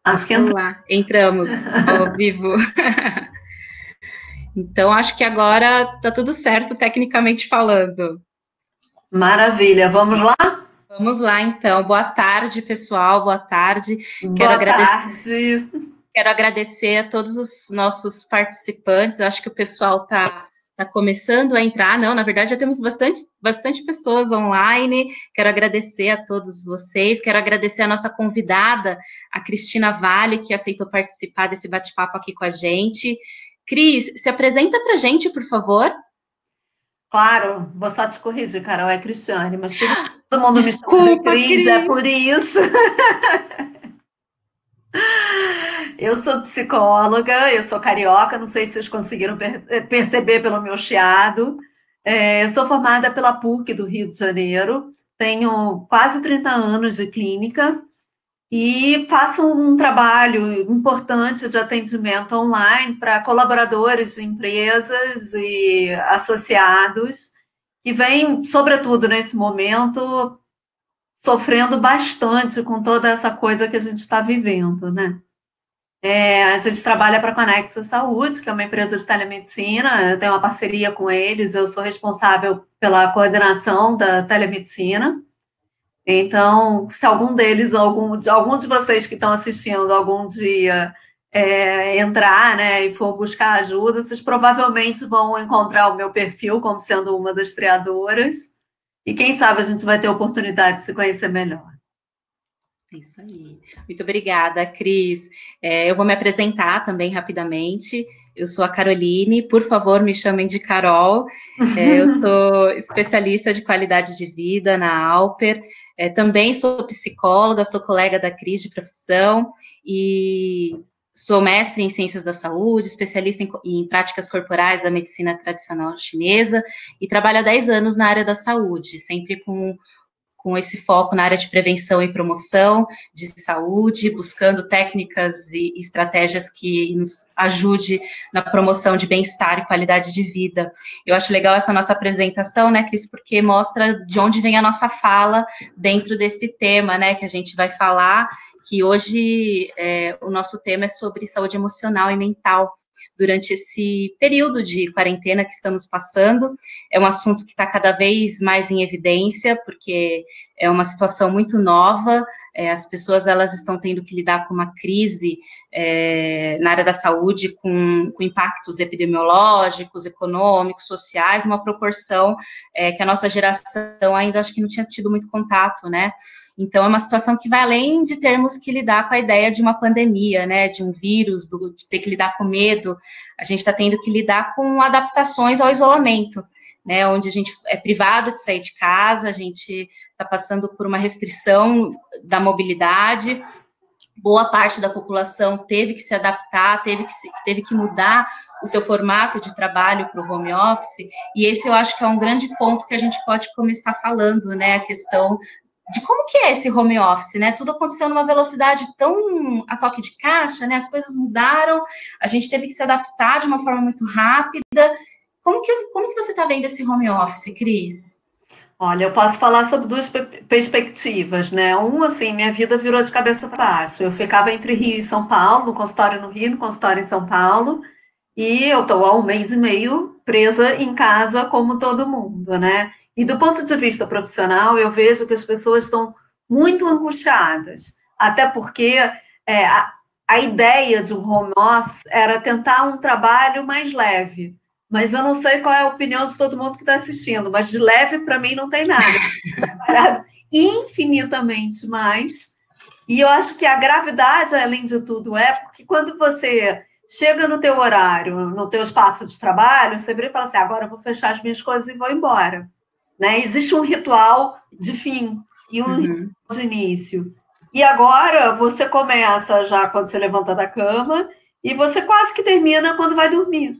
Acho que Olá, entramos ao vivo. Então, acho que agora está tudo certo, tecnicamente falando. Maravilha, vamos lá? Vamos lá, então. Boa tarde, pessoal. Boa tarde. Quero Boa agradecer, tarde. quero agradecer a todos os nossos participantes. Eu acho que o pessoal tá começando a entrar. Não, na verdade, já temos bastante pessoas online. Quero agradecer a todos vocês. Quero agradecer a nossa convidada, a Cristina Vale, que aceitou participar desse bate-papo aqui com a gente. Cris, se apresenta para a gente, por favor. Claro, vou só te corrigir, Carol, é Cristiane, mas todo mundo me chama de Desculpa, Cris, é Cris. por isso. Eu sou psicóloga, eu sou carioca, não sei se vocês conseguiram perceber pelo meu chiado. Eu sou formada pela PUC do Rio de Janeiro, tenho quase 30 anos de clínica e faço um trabalho importante de atendimento online para colaboradores de empresas e associados que vêm, sobretudo nesse momento, sofrendo bastante com toda essa coisa que a gente está vivendo, né? A gente trabalha para a Conexa Saúde, que é uma empresa de telemedicina, eu tenho uma parceria com eles, eu sou responsável pela coordenação da telemedicina. Então, se algum deles, algum de vocês que estão assistindo algum dia entrar, né, e for buscar ajuda, vocês provavelmente vão encontrar o meu perfil como sendo uma das criadoras. E quem sabe a gente vai ter a oportunidade de se conhecer melhor. É isso aí. Muito obrigada, Cris. Eu vou me apresentar também rapidamente. Eu sou a Caroline, por favor, me chamem de Carol. Eu sou especialista de qualidade de vida na Alper. Também sou psicóloga, sou colega da Cris de profissão e sou mestre em ciências da saúde, especialista em práticas corporais da medicina tradicional chinesa e trabalho há 10 anos na área da saúde, sempre com esse foco na área de prevenção e promoção de saúde, buscando técnicas e estratégias que nos ajude na promoção de bem-estar e qualidade de vida. Eu acho legal essa nossa apresentação, né, Cris, porque mostra de onde vem a nossa fala dentro desse tema, né, que a gente vai falar, que hoje o nosso tema é sobre saúde emocional e mental. Durante esse período de quarentena que estamos passando, é um assunto que está cada vez mais em evidência, porque é uma situação muito nova, as pessoas elas estão tendo que lidar com uma crise na área da saúde, com impactos epidemiológicos, econômicos, sociais, numa proporção que a nossa geração ainda acho que não tinha tido muito contato, né? Então, é uma situação que vai além de termos que lidar com a ideia de uma pandemia, né, de um vírus, de ter que lidar com medo, a gente está tendo que lidar com adaptações ao isolamento, né, onde a gente é privado de sair de casa, a gente está passando por uma restrição da mobilidade, boa parte da população teve que se adaptar, teve que mudar o seu formato de trabalho para o home office, e esse eu acho que é um grande ponto que a gente pode começar falando, né, a questão de como que é esse home office, né? Tudo aconteceu numa velocidade tão a toque de caixa, né? As coisas mudaram, a gente teve que se adaptar de uma forma muito rápida. Como que você está vendo esse home office, Cris? Olha, eu posso falar sobre duas perspectivas, né? Assim, minha vida virou de cabeça para baixo. Eu ficava entre Rio e São Paulo, no consultório no Rio, no consultório em São Paulo, e eu estou há um mês e meio presa em casa, como todo mundo, né? E do ponto de vista profissional, eu vejo que as pessoas estão muito angustiadas, até porque a ideia de um home office era tentar um trabalho mais leve. Mas eu não sei qual é a opinião de todo mundo que está assistindo, mas de leve para mim não tem nada. Trabalhado infinitamente mais. E eu acho que a gravidade, além de tudo, porque quando você chega no teu horário, no teu espaço de trabalho, você vira e fala assim, agora eu vou fechar as minhas coisas e vou embora. Né? Existe um ritual de fim e um ritual de início. E agora você começa já quando você levanta da cama e você quase que termina quando vai dormir.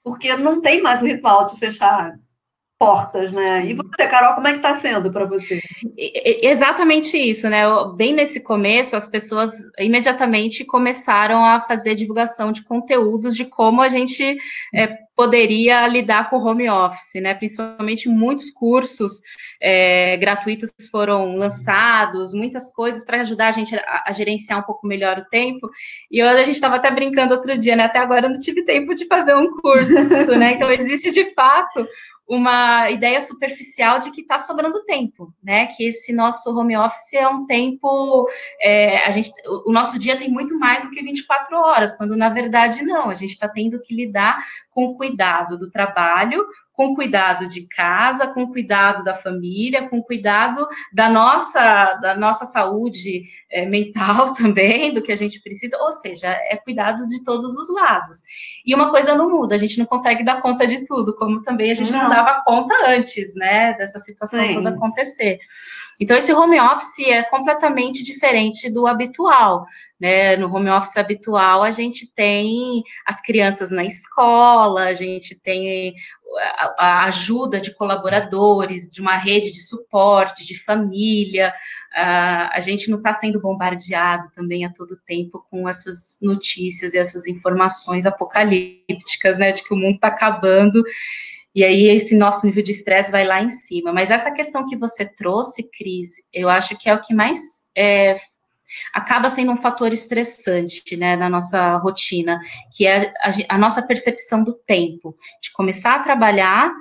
Porque não tem mais o ritual de fechar portas, né? E você, Carol, como é que está sendo para você? Exatamente isso, né? Bem nesse começo, as pessoas imediatamente começaram a fazer divulgação de conteúdos de como a gente poderia lidar com o home office, né? Principalmente muitos cursos gratuitos foram lançados, muitas coisas para ajudar a gente a gerenciar um pouco melhor o tempo. E a gente estava até brincando outro dia, né? Até agora eu não tive tempo de fazer um curso, né? Então, existe de fato uma ideia superficial de que está sobrando tempo, né? Que esse nosso home office é um tempo, o nosso dia tem muito mais do que 24 horas, quando na verdade não, a gente está tendo que lidar com o cuidado do trabalho, com cuidado de casa, com cuidado da família, com cuidado da nossa saúde mental também, do que a gente precisa, ou seja, é cuidado de todos os lados. E uma coisa não muda, a gente não consegue dar conta de tudo, como também a gente não dava conta antes, né, dessa situação toda acontecer. Então, esse home office é completamente diferente do habitual, né? No home office habitual, a gente tem as crianças na escola, a gente tem a ajuda de colaboradores, de uma rede de suporte, de família, a gente não está sendo bombardeado também a todo tempo com essas notícias e essas informações apocalípticas, né, de que o mundo está acabando. E aí, esse nosso nível de estresse vai lá em cima. Mas essa questão que você trouxe, Cris, eu acho que é o que mais acaba sendo um fator estressante, né, na nossa rotina, que é a nossa percepção do tempo, de começar a trabalhar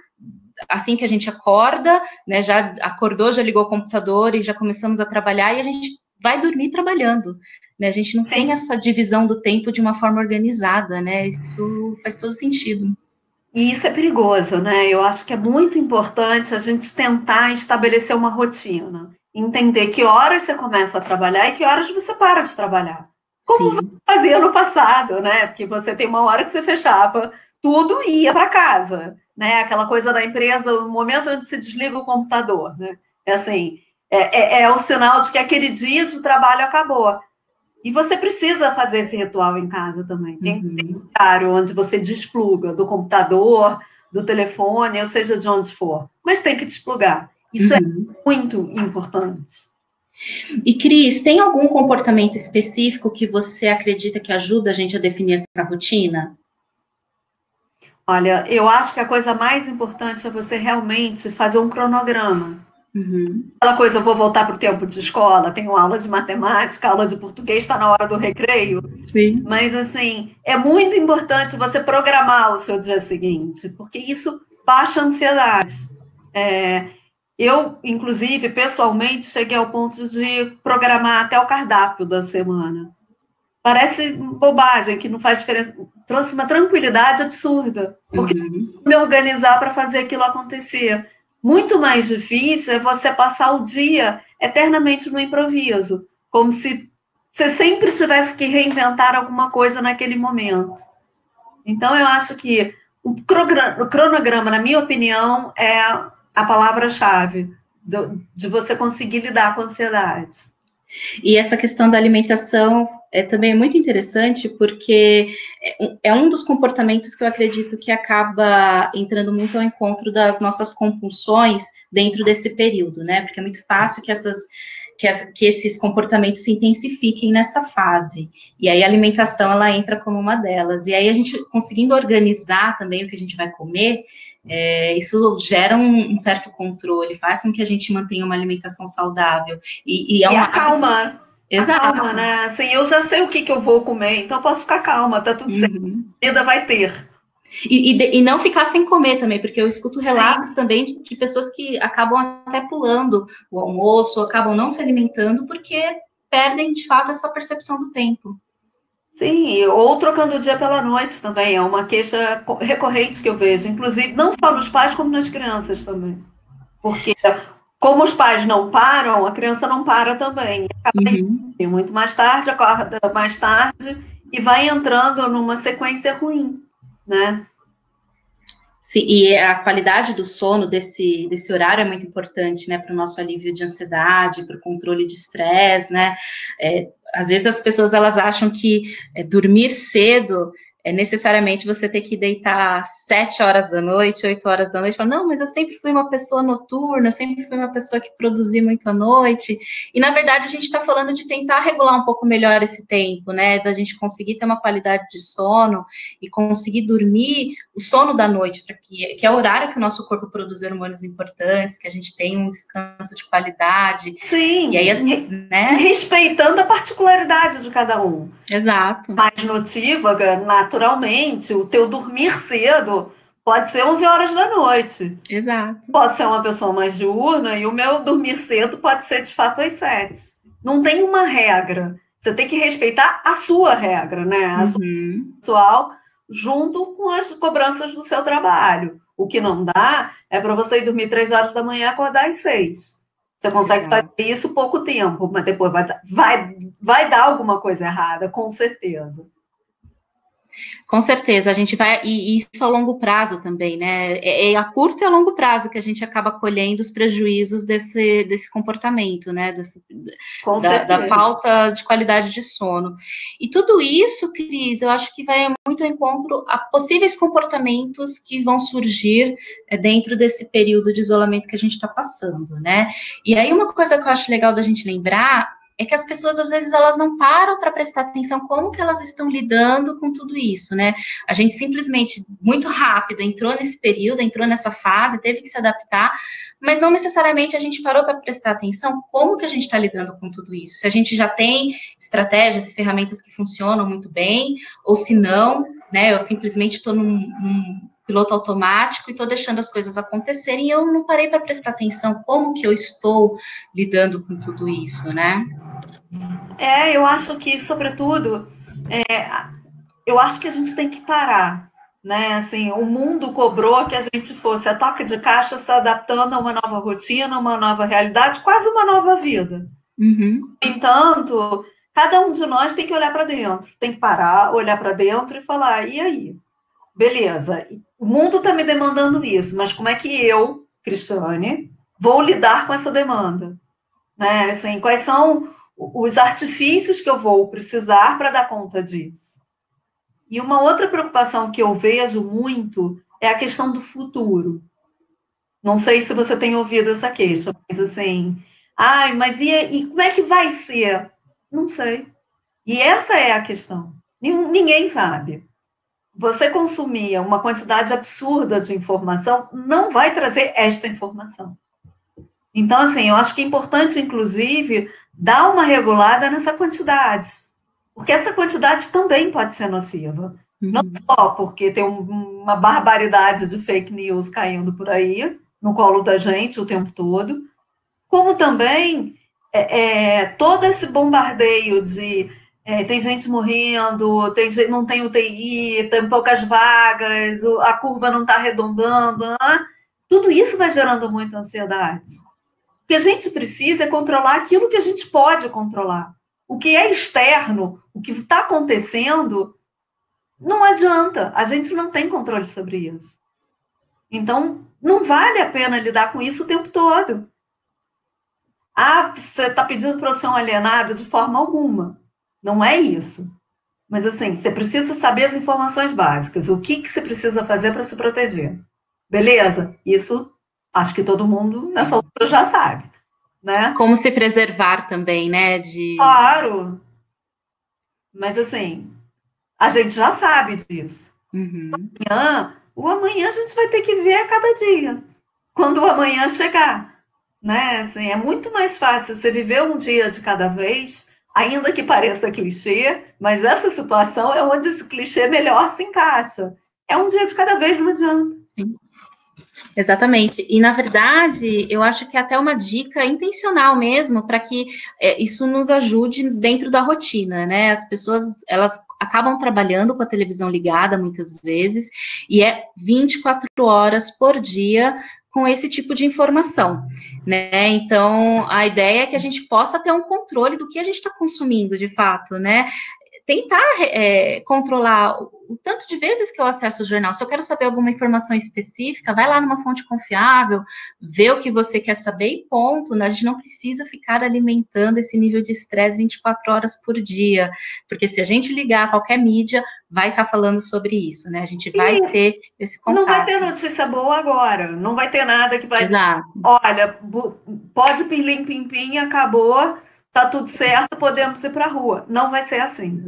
assim que a gente acorda, né, já acordou, já ligou o computador e já começamos a trabalhar, e a gente vai dormir trabalhando, né, a gente não tem essa divisão do tempo de uma forma organizada, né, isso faz todo sentido. E isso é perigoso, né? Eu acho que é muito importante a gente tentar estabelecer uma rotina. Entender que horas você começa a trabalhar e que horas você para de trabalhar. Como você fazia no passado, né? Porque você tem uma hora que você fechava tudo e ia para casa, né? Aquela coisa da empresa, o momento onde se desliga o computador, né? É assim, é o sinal de que aquele dia de trabalho acabou. E você precisa fazer esse ritual em casa também. Tem um horário onde você despluga do computador, do telefone, ou seja, de onde for. Mas tem que desplugar. Isso é muito importante. E, Cris, tem algum comportamento específico que você acredita que ajuda a gente a definir essa rotina? Olha, eu acho que a coisa mais importante é você realmente fazer um cronograma. Aquela coisa, eu vou voltar para o tempo de escola, tenho aula de matemática, aula de português, está na hora do recreio. Sim. Mas, assim, é muito importante você programar o seu dia seguinte, porque isso baixa a ansiedade. Eu, inclusive, pessoalmente, cheguei ao ponto de programar até o cardápio da semana. Parece bobagem, que não faz diferença. Trouxe uma tranquilidade absurda, porque me organizar para fazer aquilo acontecer. Muito mais difícil é você passar o dia eternamente no improviso, como se você sempre tivesse que reinventar alguma coisa naquele momento. Então, eu acho que o cronograma, na minha opinião, é a palavra-chave de você conseguir lidar com a ansiedade. E essa questão da alimentação também é muito interessante, porque é um dos comportamentos que eu acredito que acaba entrando muito ao encontro das nossas compulsões dentro desse período, né? Porque é muito fácil que esses comportamentos se intensifiquem nessa fase. E aí a alimentação, ela entra como uma delas. E aí a gente conseguindo organizar também o que a gente vai comer, isso gera um certo controle, faz com que a gente mantenha uma alimentação saudável. E acalma. Exato. Acalma, né? Assim, eu já sei o que eu vou comer, então eu posso ficar calma, tá tudo certo. A vida vai ter. E não ficar sem comer também, porque eu escuto relatos também de pessoas que acabam até pulando o almoço, acabam não se alimentando, porque perdem, de fato, essa percepção do tempo. Sim, ou trocando o dia pela noite também, é uma queixa recorrente que eu vejo, inclusive não só nos pais, como nas crianças também. Porque como os pais não param, a criança não para também. Acaba indo muito mais tarde, acorda mais tarde e vai entrando numa sequência ruim, né? Sim, e a qualidade do sono desse horário é muito importante, né, para o nosso alívio de ansiedade, para o controle de estresse, né? Às vezes as pessoas elas acham que dormir cedo necessariamente você ter que deitar às 7 horas da noite, 8 horas da noite, falar, não, mas eu sempre fui uma pessoa noturna, sempre fui uma pessoa que produzia muito à noite, e na verdade a gente está falando de tentar regular um pouco melhor esse tempo, né, da gente conseguir ter uma qualidade de sono e conseguir dormir o sono da noite, que é o horário que o nosso corpo produz hormônios importantes, que a gente tem um descanso de qualidade. Sim, e aí, né? Respeitando a particularidade de cada um. Exato. Mais notívaga, naturalmente, o teu dormir cedo pode ser 11 horas da noite. Exato. Posso ser uma pessoa mais diurna e o meu dormir cedo pode ser, de fato, às 7. Não tem uma regra. Você tem que respeitar a sua regra, né? A sua pessoal, junto com as cobranças do seu trabalho. O que não dá é para você ir dormir 3 horas da manhã e acordar às 6. Você consegue fazer isso pouco tempo, mas depois vai dar alguma coisa errada, com certeza. Com certeza, a gente vai, e isso a longo prazo também, né? É a curto e a longo prazo que a gente acaba colhendo os prejuízos desse comportamento, né? Da falta de qualidade de sono. E tudo isso, Cris, eu acho que vai muito ao encontro a possíveis comportamentos que vão surgir dentro desse período de isolamento que a gente está passando, né? E aí, uma coisa que eu acho legal da gente lembrar é que as pessoas, às vezes, elas não param para prestar atenção como que elas estão lidando com tudo isso, né? A gente simplesmente, muito rápido, entrou nesse período, entrou nessa fase, teve que se adaptar, mas não necessariamente a gente parou para prestar atenção como que a gente está lidando com tudo isso. Se a gente já tem estratégias e ferramentas que funcionam muito bem, ou se não, né? Eu simplesmente estou num piloto automático e estou deixando as coisas acontecerem e eu não parei para prestar atenção como que eu estou lidando com tudo isso, né? Eu acho que, sobretudo, eu acho que a gente tem que parar, né? Assim, o mundo cobrou que a gente fosse a toque de caixa, se adaptando a uma nova rotina, uma nova realidade, quase uma nova vida. Uhum. No entanto, cada um de nós tem que olhar para dentro, tem que parar, olhar para dentro e falar, e aí? Beleza, o mundo está me demandando isso, mas como é que eu, Cristiane, vou lidar com essa demanda? Né? Assim, quais são os artifícios que eu vou precisar para dar conta disso? E uma outra preocupação que eu vejo muito é a questão do futuro. Não sei se você tem ouvido essa queixa, mas assim, mas e como é que vai ser? Não sei. E essa é a questão. Ninguém sabe. Você consumir uma quantidade absurda de informação não vai trazer esta informação. Então, assim, eu acho que é importante, inclusive, dar uma regulada nessa quantidade. Porque essa quantidade também pode ser nociva. Não só porque tem uma barbaridade de fake news caindo por aí, no colo da gente o tempo todo, como também todo esse bombardeio de tem gente morrendo, não tem UTI, tem poucas vagas, a curva não está arredondando, tudo isso vai gerando muita ansiedade. O que a gente precisa é controlar aquilo que a gente pode controlar. O que é externo, o que está acontecendo, não adianta, a gente não tem controle sobre isso. Então, não vale a pena lidar com isso o tempo todo. Você está pedindo para eu ser um alienado? De forma alguma. Não é isso. Mas, assim, você precisa saber as informações básicas. O que você precisa fazer para se proteger. Beleza? Isso, acho que todo mundo nessa altura já sabe. Né? Como se preservar também, né? Claro. Mas, assim, a gente já sabe disso. O amanhã a gente vai ter que ver a cada dia. Quando o amanhã chegar. Né? Assim, é muito mais fácil você viver um dia de cada vez, ainda que pareça clichê, mas essa situação é onde esse clichê melhor se encaixa. É um dia de cada vez, não adianta. Sim. Exatamente. E, na verdade, eu acho que é até uma dica intencional mesmo para que isso nos ajude dentro da rotina, né? As pessoas, elas acabam trabalhando com a televisão ligada muitas vezes e é 24 horas por dia com esse tipo de informação, né? Então, a ideia é que a gente possa ter um controle do que a gente está consumindo, de fato, né? tentar controlar o tanto de vezes que eu acesso o jornal. Se eu quero saber alguma informação específica, vai lá numa fonte confiável, vê o que você quer saber e ponto, né? A gente não precisa ficar alimentando esse nível de estresse 24 horas por dia, porque se a gente ligar a qualquer mídia, vai estar falando sobre isso, né? A gente vai ter esse contato. Não vai ter notícia boa agora, não vai ter nada que vai... Exato. Olha, pode pim-pim, acabou, tá tudo certo, podemos ir para a rua. Não vai ser assim.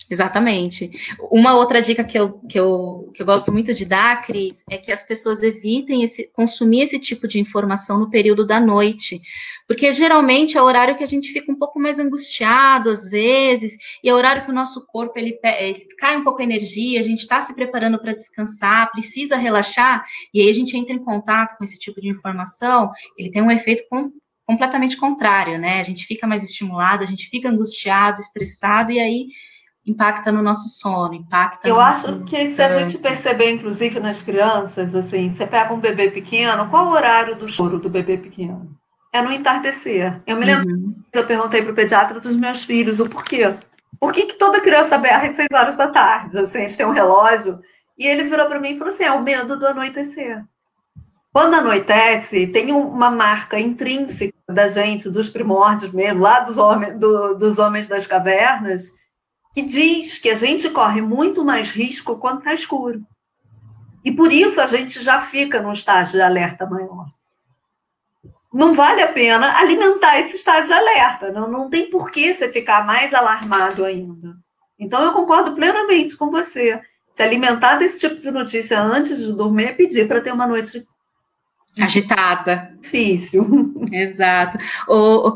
Exatamente. Uma outra dica que eu gosto muito de dar, Cris, é que as pessoas evitem consumir esse tipo de informação no período da noite, porque geralmente é o horário que a gente fica um pouco mais angustiado, às vezes, e é o horário que o nosso corpo ele cai um pouco a energia, a gente está se preparando para descansar, precisa relaxar, e aí a gente entra em contato com esse tipo de informação, ele tem um efeito completamente contrário, né? A gente fica mais estimulado, a gente fica angustiado, estressado, e aí impacta no nosso sono, impacta Eu no acho que se a gente perceber, inclusive nas crianças, assim, você pega um bebê pequeno, qual o horário do choro do bebê pequeno? É no entardecer. Eu me lembro, eu perguntei para o pediatra dos meus filhos o porquê. Por que toda criança berra às 6 horas da tarde? Assim, eles têm um relógio. E ele virou para mim e falou assim, é o medo do anoitecer. Quando anoitece, tem uma marca intrínseca da gente, dos primórdios mesmo, lá dos homens das cavernas, que diz que a gente corre muito mais risco quando está escuro. E por isso a gente já fica num estágio de alerta maior. Não vale a pena alimentar esse estágio de alerta, não tem por que você ficar mais alarmado ainda. Então eu concordo plenamente com você. Se alimentar desse tipo de notícia antes de dormir é pedir para ter uma noite agitada. Difícil. Exato.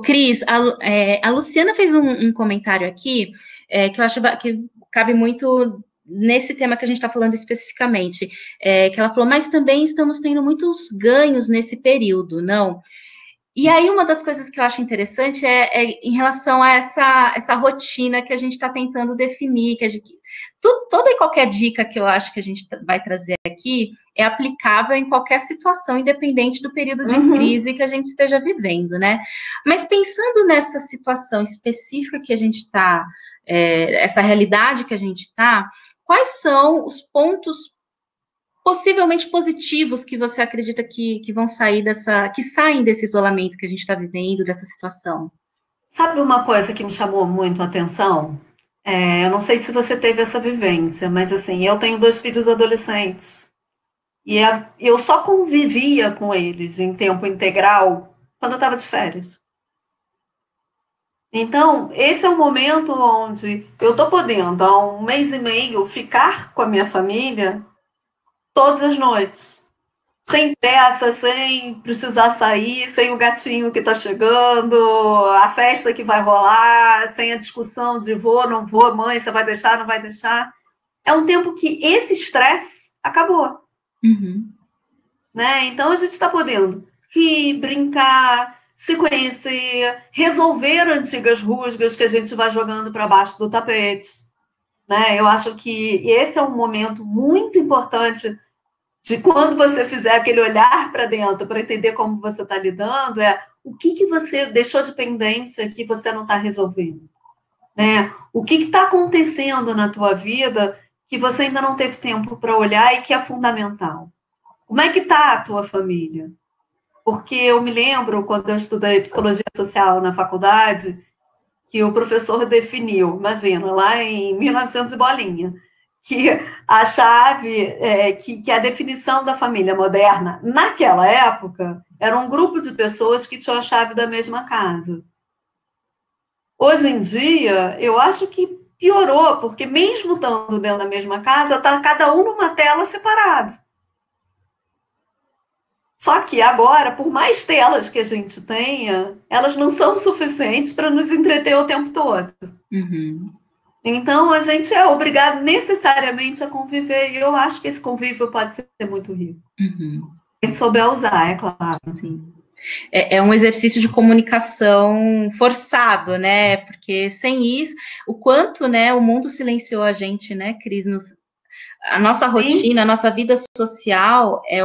Cris, a Luciana fez um comentário aqui que eu acho que cabe muito nesse tema que a gente está falando especificamente, que ela falou, mas também estamos tendo muitos ganhos nesse período, não? E aí, uma das coisas que eu acho interessante é em relação a essa rotina que a gente está tentando definir, toda e qualquer dica que eu acho que a gente vai trazer aqui é aplicável em qualquer situação, independente do período de crise que a gente esteja vivendo, né? Mas pensando nessa situação específica que a gente está, essa realidade que a gente está, quais são os pontos possivelmente positivos que você acredita que vão sair que saem desse isolamento que a gente está vivendo, dessa situação? Sabe uma coisa que me chamou muito a atenção? Eu não sei se você teve essa vivência, mas assim, eu tenho 2 filhos adolescentes e eu só convivia com eles em tempo integral quando eu estava de férias. Então, esse é o momento onde eu estou podendo, há 1 mês e meio, ficar com a minha família todas as noites. Sem pressa, sem precisar sair, sem o gatinho que está chegando, a festa que vai rolar, sem a discussão de vou, não vou, mãe, você vai deixar, não vai deixar. É um tempo que esse estresse acabou. Né? Então, a gente está podendo rir, brincar, se conhecer, resolver antigas rusgas que a gente vai jogando para baixo do tapete. Né? Eu acho que esse é um momento muito importante de quando você fizer aquele olhar para dentro, para entender como você está lidando, o que você deixou de pendência que você não está resolvendo. Né? O que está acontecendo na tua vida que você ainda não teve tempo para olhar e que é fundamental. Como é que está a tua família? Porque eu me lembro, quando eu estudei psicologia social na faculdade, que o professor definiu, imagina, lá em 1900 e bolinha, que a chave, que a definição da família moderna, naquela época, era um grupo de pessoas que tinham a chave da mesma casa. Hoje em dia, eu acho que piorou, porque mesmo estando dentro da mesma casa, está cada um numa tela separado. Só que agora, por mais telas que a gente tenha, elas não são suficientes para nos entreter o tempo todo. Então, a gente é obrigado necessariamente a conviver, e eu acho que esse convívio pode ser muito rico. A gente souber usar, é claro. Sim. É um exercício de comunicação forçado, né? Porque sem isso, o quanto, né, o mundo silenciou a gente, né, Cris? A nossa rotina, a nossa vida social é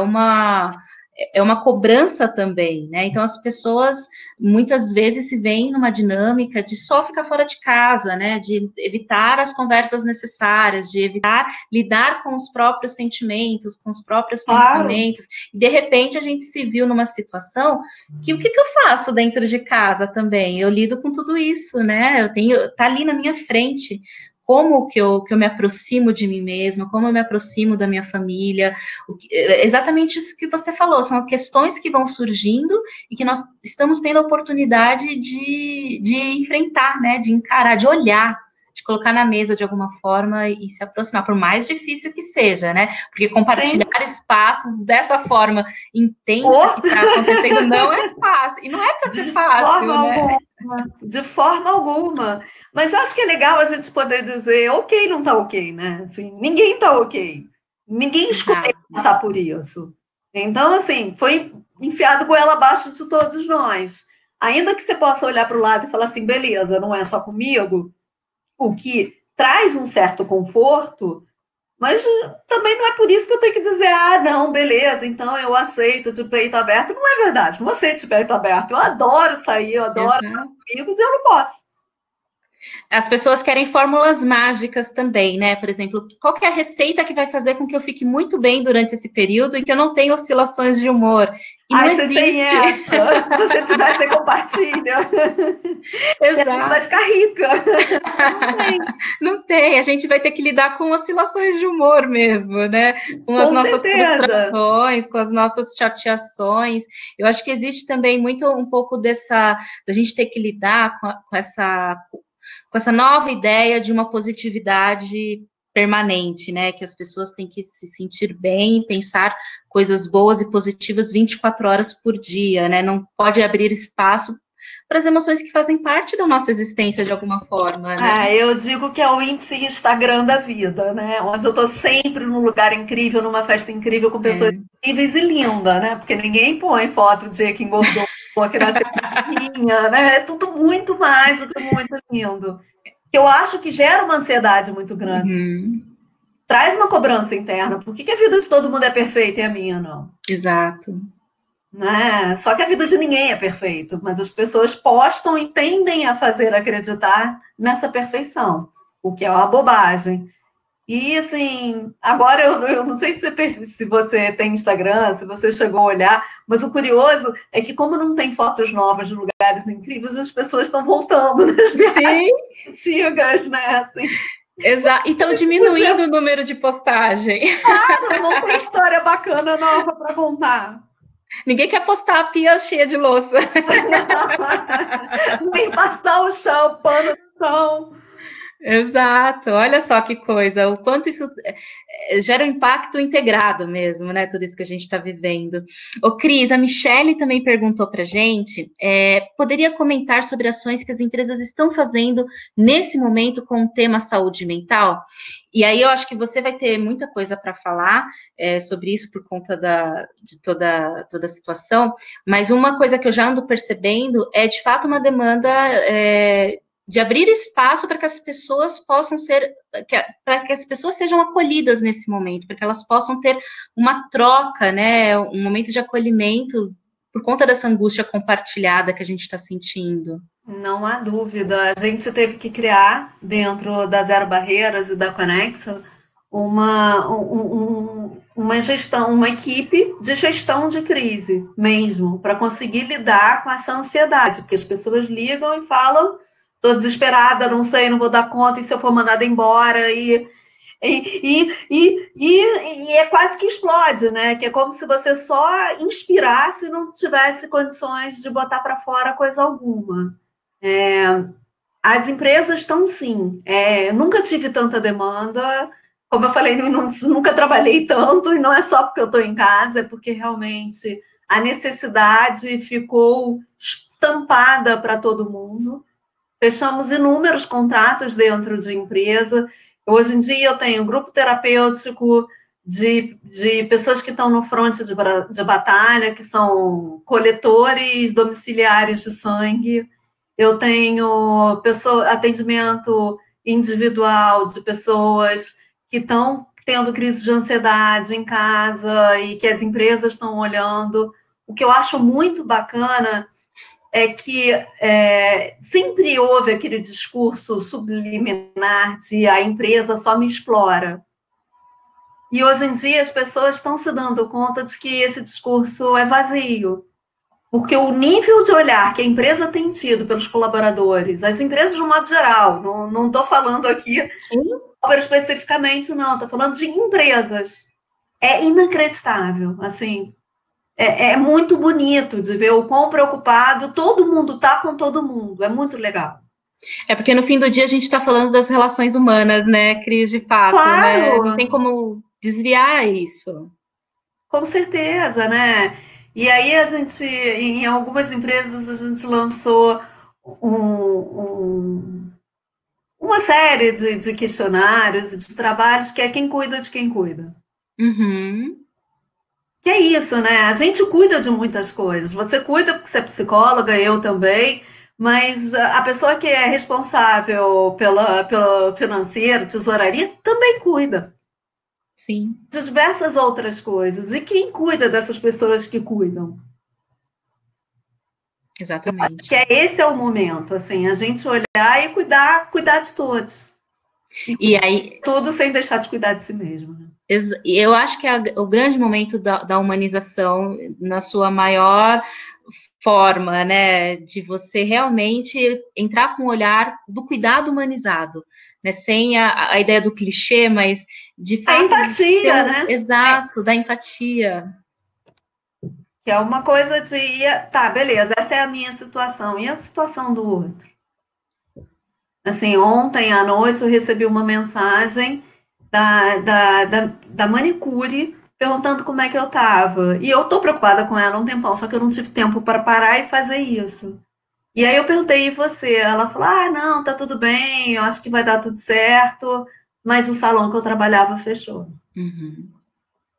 é uma cobrança também, né? Então, as pessoas muitas vezes se veem numa dinâmica de só ficar fora de casa, né? De evitar as conversas necessárias, de evitar lidar com os próprios sentimentos, com os próprios Claro. pensamentos. E, de repente, a gente se viu numa situação que o que eu faço dentro de casa também? Eu lido com tudo isso, né? Tá ali na minha frente. Como que eu me aproximo de mim mesma, como eu me aproximo da minha família, exatamente isso que você falou, são questões que vão surgindo e que nós estamos tendo a oportunidade de enfrentar, né, de encarar, de olhar, de colocar na mesa de alguma forma e se aproximar, por mais difícil que seja, né, porque compartilhar Sim. espaços dessa forma intensa Oh, que está acontecendo não é fácil, e não é para ser de fácil, forma né? alguma. De forma alguma. Mas eu acho que é legal a gente poder dizer, ok, não tá ok, né? Assim, ninguém tá ok. Ninguém escolheu Exato, passar por isso. Então, assim, foi enfiado goela abaixo de todos nós. Ainda que você possa olhar para o lado e falar assim, beleza, não é só comigo, o que traz um certo conforto, mas também não é por isso que eu tenho que dizer, ah, não, beleza, então eu aceito de peito aberto. Não é verdade, não aceito de peito aberto. Eu adoro sair, eu adoro estar exato. com amigos e eu não posso. As pessoas querem fórmulas mágicas também, né? Por exemplo, qual que é a receita que vai fazer com que eu fique muito bem durante esse período e que eu não tenha oscilações de humor? E não Ai, vocês têm existe. essa. Se você tiver, você compartilha. E a gente vai Exato. ficar rica. Não tem. Não tem, a gente vai ter que lidar com oscilações de humor mesmo, né? Com as Com nossas certeza. frustrações, com as nossas chateações. Eu acho que existe também muito um pouco da gente ter que lidar com essa nova ideia de uma positividade permanente, né? Que as pessoas têm que se sentir bem, pensar coisas boas e positivas 24 horas por dia, né? Não pode abrir espaço para as emoções que fazem parte da nossa existência de alguma forma, né? Ah, eu digo que é o índice Instagram da vida, né? Onde eu tô sempre num lugar incrível, numa festa incrível, com pessoas É, incríveis e linda, né? Porque ninguém põe foto do dia que engordou, que nasceu tinha, né? É tudo muito mágico, muito lindo. Que eu acho que gera uma ansiedade muito grande. uhum, Traz uma cobrança interna. Por que que a vida de todo mundo é perfeita e a minha não? exato. Né? Só que a vida de ninguém é perfeita, mas as pessoas postam e tendem a fazer acreditar nessa perfeição, o que é uma bobagem. E assim, agora eu não sei se você tem Instagram, se você chegou a olhar, mas o curioso é que, como não tem fotos novas de lugares incríveis, as pessoas estão voltando nas viagens Sim, antigas, né? Assim, exato. E a estão gente podia, diminuindo o número de postagem. não tem história bacana nova para contar. Ninguém quer postar a pia cheia de louça. Nem passar o chão, pano no chão. Exato, olha só que coisa, o quanto isso gera um impacto integrado mesmo, né? Tudo isso que a gente está vivendo. Ô, Cris, a Michelle também perguntou para a gente, poderia comentar sobre ações que as empresas estão fazendo nesse momento com o tema saúde mental? E aí eu acho que você vai ter muita coisa para falar sobre isso por conta de toda a situação, mas uma coisa que eu já ando percebendo é de fato uma demanda de abrir espaço para que as pessoas possam ser, para que as pessoas sejam acolhidas nesse momento, para que elas possam ter uma troca, né, um momento de acolhimento por conta dessa angústia compartilhada que a gente está sentindo. Não há dúvida. A gente teve que criar, dentro da Zero Barreiras e da Conexa, uma gestão, uma equipe de gestão de crise mesmo, para conseguir lidar com essa ansiedade, porque as pessoas ligam e falam: estou desesperada, não sei, não vou dar conta, e se eu for mandada embora, e é quase que explode, né? Que é como se você só inspirasse e não tivesse condições de botar para fora coisa alguma. As empresas estão sim. Nunca tive tanta demanda. Como eu falei, nunca trabalhei tanto, e não é só porque eu estou em casa, é porque realmente a necessidade ficou estampada para todo mundo. Fechamos inúmeros contratos dentro de empresa. Hoje em dia eu tenho grupo terapêutico de pessoas que estão no fronte de batalha, que são coletores domiciliares de sangue. Eu tenho atendimento individual de pessoas que estão tendo crise de ansiedade em casa e que as empresas estão olhando. O que eu acho muito bacana é que sempre houve aquele discurso subliminar de a empresa só me explora. E hoje em dia as pessoas estão se dando conta de que esse discurso é vazio. Porque o nível de olhar que a empresa tem tido pelos colaboradores, as empresas de um modo geral, não estou falando aqui especificamente, não, estou falando de empresas. É inacreditável, assim, é muito bonito de ver o quão preocupado todo mundo está com todo mundo, é muito legal. É porque no fim do dia a gente está falando das relações humanas, né, Cris, de fato, claro, né? Não tem como desviar isso. Com certeza, né? E aí a gente, em algumas empresas, a gente lançou uma série de questionários e de trabalhos que é quem cuida de quem cuida. Uhum. Que é isso, né? A gente cuida de muitas coisas. Você cuida porque você é psicóloga, eu também, mas a pessoa que é responsável pelo financeiro, tesouraria, também cuida. Sim. De diversas outras coisas. E quem cuida dessas pessoas que cuidam? Exatamente. Que esse é o momento, assim, a gente olhar e cuidar de todos. E aí, tudo sem deixar de cuidar de si mesmo. Né? Eu acho que é o grande momento da humanização na sua maior forma, né, de você realmente entrar com o olhar do cuidado humanizado, né, sem a ideia do clichê, mas de fato... A empatia, né? Exato, da empatia. Que é uma coisa de, tá, beleza, essa é a minha situação, e a situação do outro? Assim, ontem à noite eu recebi uma mensagem da manicure perguntando como é que eu tava. E eu tô preocupada com ela há um tempão, só que eu não tive tempo para parar e fazer isso. E aí eu perguntei, e você? Ela falou, não, tá tudo bem, eu acho que vai dar tudo certo, mas o salão que eu trabalhava fechou. Uhum.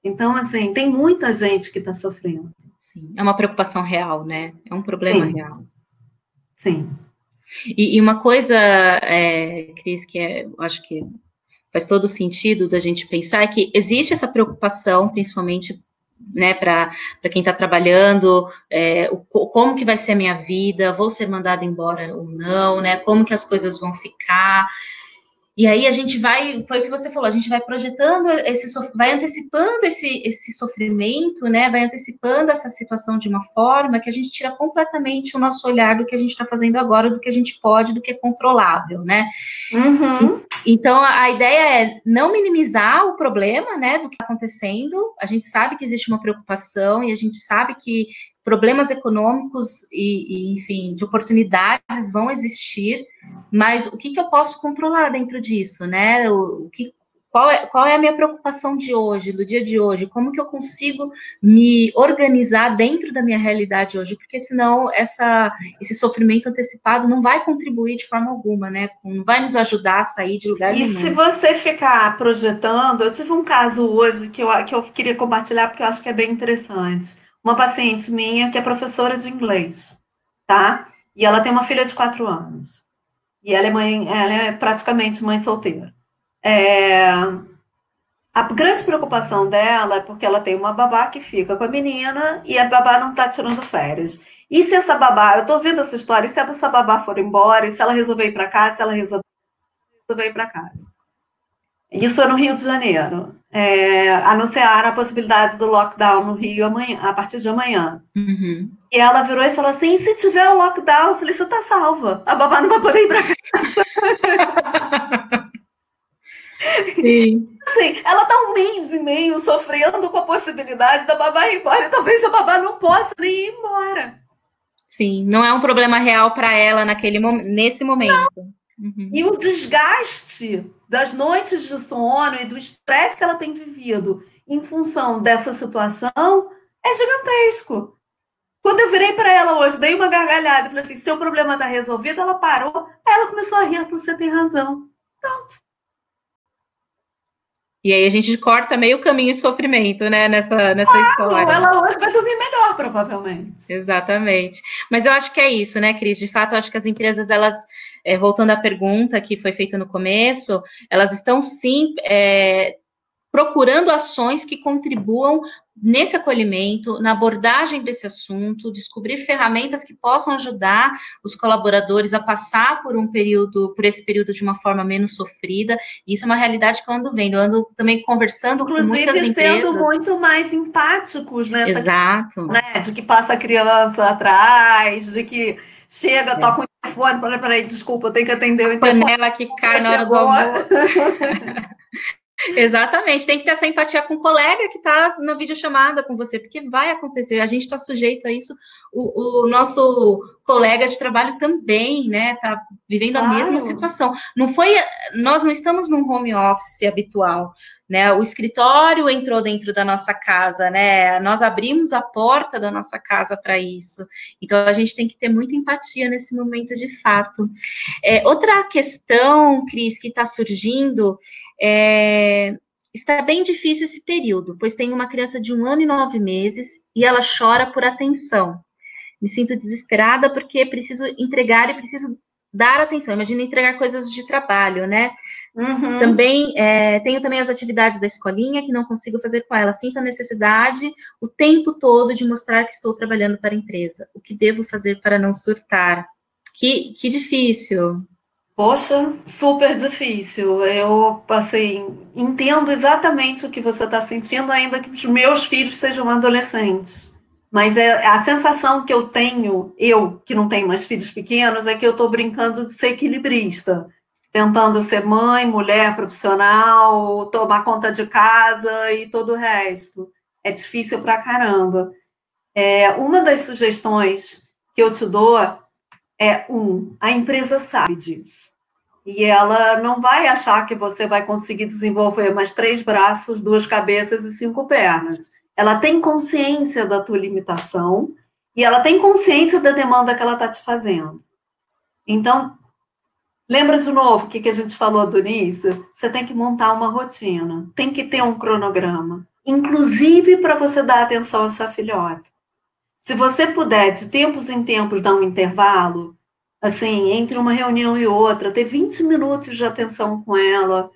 Então, assim, tem muita gente que está sofrendo. Sim, é uma preocupação real, né? É um problema real. Sim. E uma coisa, Cris, que acho que faz todo sentido da gente pensar é que existe essa preocupação, principalmente, né, para quem está trabalhando, como que vai ser a minha vida, vou ser mandada embora ou não, né? Como que as coisas vão ficar. E aí a gente foi o que você falou, a gente vai projetando vai antecipando esse sofrimento, né? Vai antecipando essa situação de uma forma que a gente tira completamente o nosso olhar do que a gente está fazendo agora, do que a gente pode, do que é controlável, né? Uhum. Então a ideia é não minimizar o problema, né, do que está acontecendo. A gente sabe que existe uma preocupação e a gente sabe que problemas econômicos enfim, de oportunidades vão existir, mas o que eu posso controlar dentro disso, né? Qual é a minha preocupação de hoje, do dia de hoje? Como que eu consigo me organizar dentro da minha realidade hoje? Porque senão esse sofrimento antecipado não vai contribuir de forma alguma, né? Não vai nos ajudar a sair de lugar nenhum. E se você ficar projetando, eu tive um caso hoje que eu queria compartilhar porque eu acho que é bem interessante. Uma paciente minha que é professora de inglês, tá? E ela tem uma filha de 4 anos. E ela é praticamente mãe solteira. A grande preocupação dela é porque ela tem uma babá que fica com a menina e a babá não está tirando férias. E se essa babá, eu estou vendo essa história, e se essa babá for embora, e se ela resolver ir para casa, se ela resolver ir para casa. Isso é no Rio de Janeiro. Anunciaram a possibilidade do lockdown no Rio amanhã, a partir de amanhã. Uhum. E ela virou e falou assim: e se tiver o lockdown? Eu falei: você tá salva. A babá não vai poder ir para casa. Sim. Assim, ela tá 1 mês e meio sofrendo com a possibilidade da babá ir embora e talvez a babá não possa nem ir embora. Sim, não é um problema real para ela nesse momento. Uhum. E o desgaste das noites de sono e do estresse que ela tem vivido em função dessa situação é gigantesco. Quando eu virei para ela hoje, dei uma gargalhada e falei assim: seu problema está resolvido, ela parou, aí ela começou a rir, ela falou: você tem razão. Pronto. E aí a gente corta meio caminho de sofrimento, né, nessa história. Ela hoje vai dormir melhor, provavelmente. Exatamente. Mas eu acho que é isso, né, Cris? De fato, eu acho que as empresas, elas, voltando à pergunta que foi feita no começo, elas estão sim procurando ações que contribuam nesse acolhimento, na abordagem desse assunto, descobrir ferramentas que possam ajudar os colaboradores a passar por esse período de uma forma menos sofrida. Isso é uma realidade que eu ando vendo, eu ando também conversando com muitas empresas. Inclusive sendo muito mais empáticos nessa Exato. questão, né? De que passa a criança atrás, de que chega, toca o telefone, fala, peraí, desculpa, eu tenho que atender o telefone. Panela que cai na hora do almoço. Exatamente, tem que ter essa empatia com o colega que está na videochamada com você, porque vai acontecer, a gente está sujeito a isso, o nosso colega de trabalho também, né, está vivendo a mesma situação. Nós não estamos num home office habitual, né, o escritório entrou dentro da nossa casa, né, nós abrimos a porta da nossa casa para isso, então a gente tem que ter muita empatia nesse momento de fato. Outra questão, Cris, que está surgindo, está bem difícil esse período, pois tem uma criança de 1 ano e 9 meses e ela chora por atenção. Me sinto desesperada porque preciso entregar e preciso dar atenção. Imagina entregar coisas de trabalho, né? Uhum. Também tenho também as atividades da escolinha que não consigo fazer com ela. Sinto a necessidade o tempo todo de mostrar que estou trabalhando para a empresa. O que devo fazer para não surtar? Que difícil. Poxa, super difícil. Eu, assim, entendo exatamente o que você está sentindo, ainda que os meus filhos sejam adolescentes. Mas a sensação que eu tenho, eu que não tenho mais filhos pequenos, é que eu estou brincando de ser equilibrista, tentando ser mãe, mulher, profissional, tomar conta de casa e todo o resto. É difícil pra caramba. Uma das sugestões que eu te dou a empresa sabe disso. E ela não vai achar que você vai conseguir desenvolver mais 3 braços, 2 cabeças e 5 pernas. Ela tem consciência da tua limitação e ela tem consciência da demanda que ela está te fazendo. Então, lembra de novo o que a gente falou do início? Você tem que montar uma rotina, tem que ter um cronograma, inclusive para você dar atenção à sua filhota. Se você puder, de tempos em tempos, dar um intervalo, assim, entre uma reunião e outra, ter 20 minutos de atenção com ela,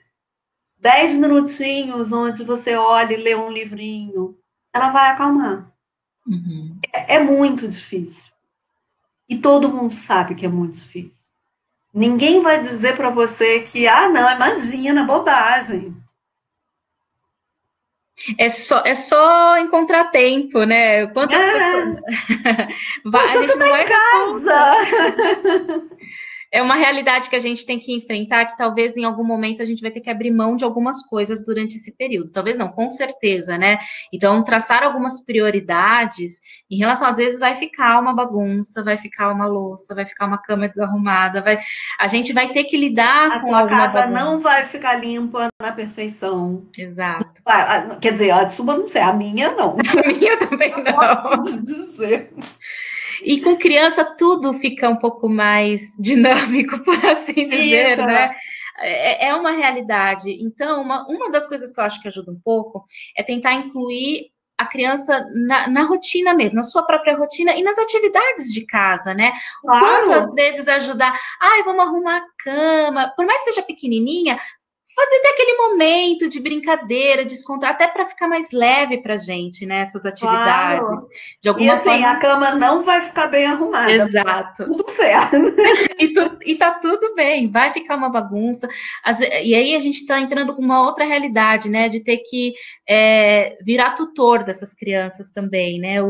10 minutinhos onde você olha e lê um livrinho, ela vai acalmar. Uhum. É muito difícil. E todo mundo sabe que é muito difícil. Ninguém vai dizer para você que, não, imagina, bobagem. É só encontrar tempo, né? Quantas pessoas... Poxa, a gente não vai em casa. É uma realidade que a gente tem que enfrentar, que talvez em algum momento a gente vai ter que abrir mão de algumas coisas durante esse período. Talvez não, com certeza, né? Então, traçar algumas prioridades em relação, às vezes, vai ficar uma bagunça, vai ficar uma louça, vai ficar uma cama desarrumada, a gente vai ter que lidar com alguma bagunça. A casa não vai ficar limpa na perfeição. Exato. Quer dizer, a sua não sei, a minha não. A minha também não. Posso dizer. E com criança tudo fica um pouco mais dinâmico, por assim dizer, né? É uma realidade. Então, uma das coisas que eu acho que ajuda um pouco é tentar incluir a criança na rotina mesmo, na sua própria rotina e nas atividades de casa, né? O quanto, às vezes, ajudar... vamos arrumar a cama. Por mais que seja pequenininha, fazer até aquele momento de brincadeira, descontar, até para ficar mais leve para a gente, né? Essas atividades. Claro. De alguma forma... a cama não vai ficar bem arrumada. Exato. Tudo certo. E tá tudo bem, vai ficar uma bagunça. E aí a gente está entrando com uma outra realidade, né? De ter que virar tutor dessas crianças também, né?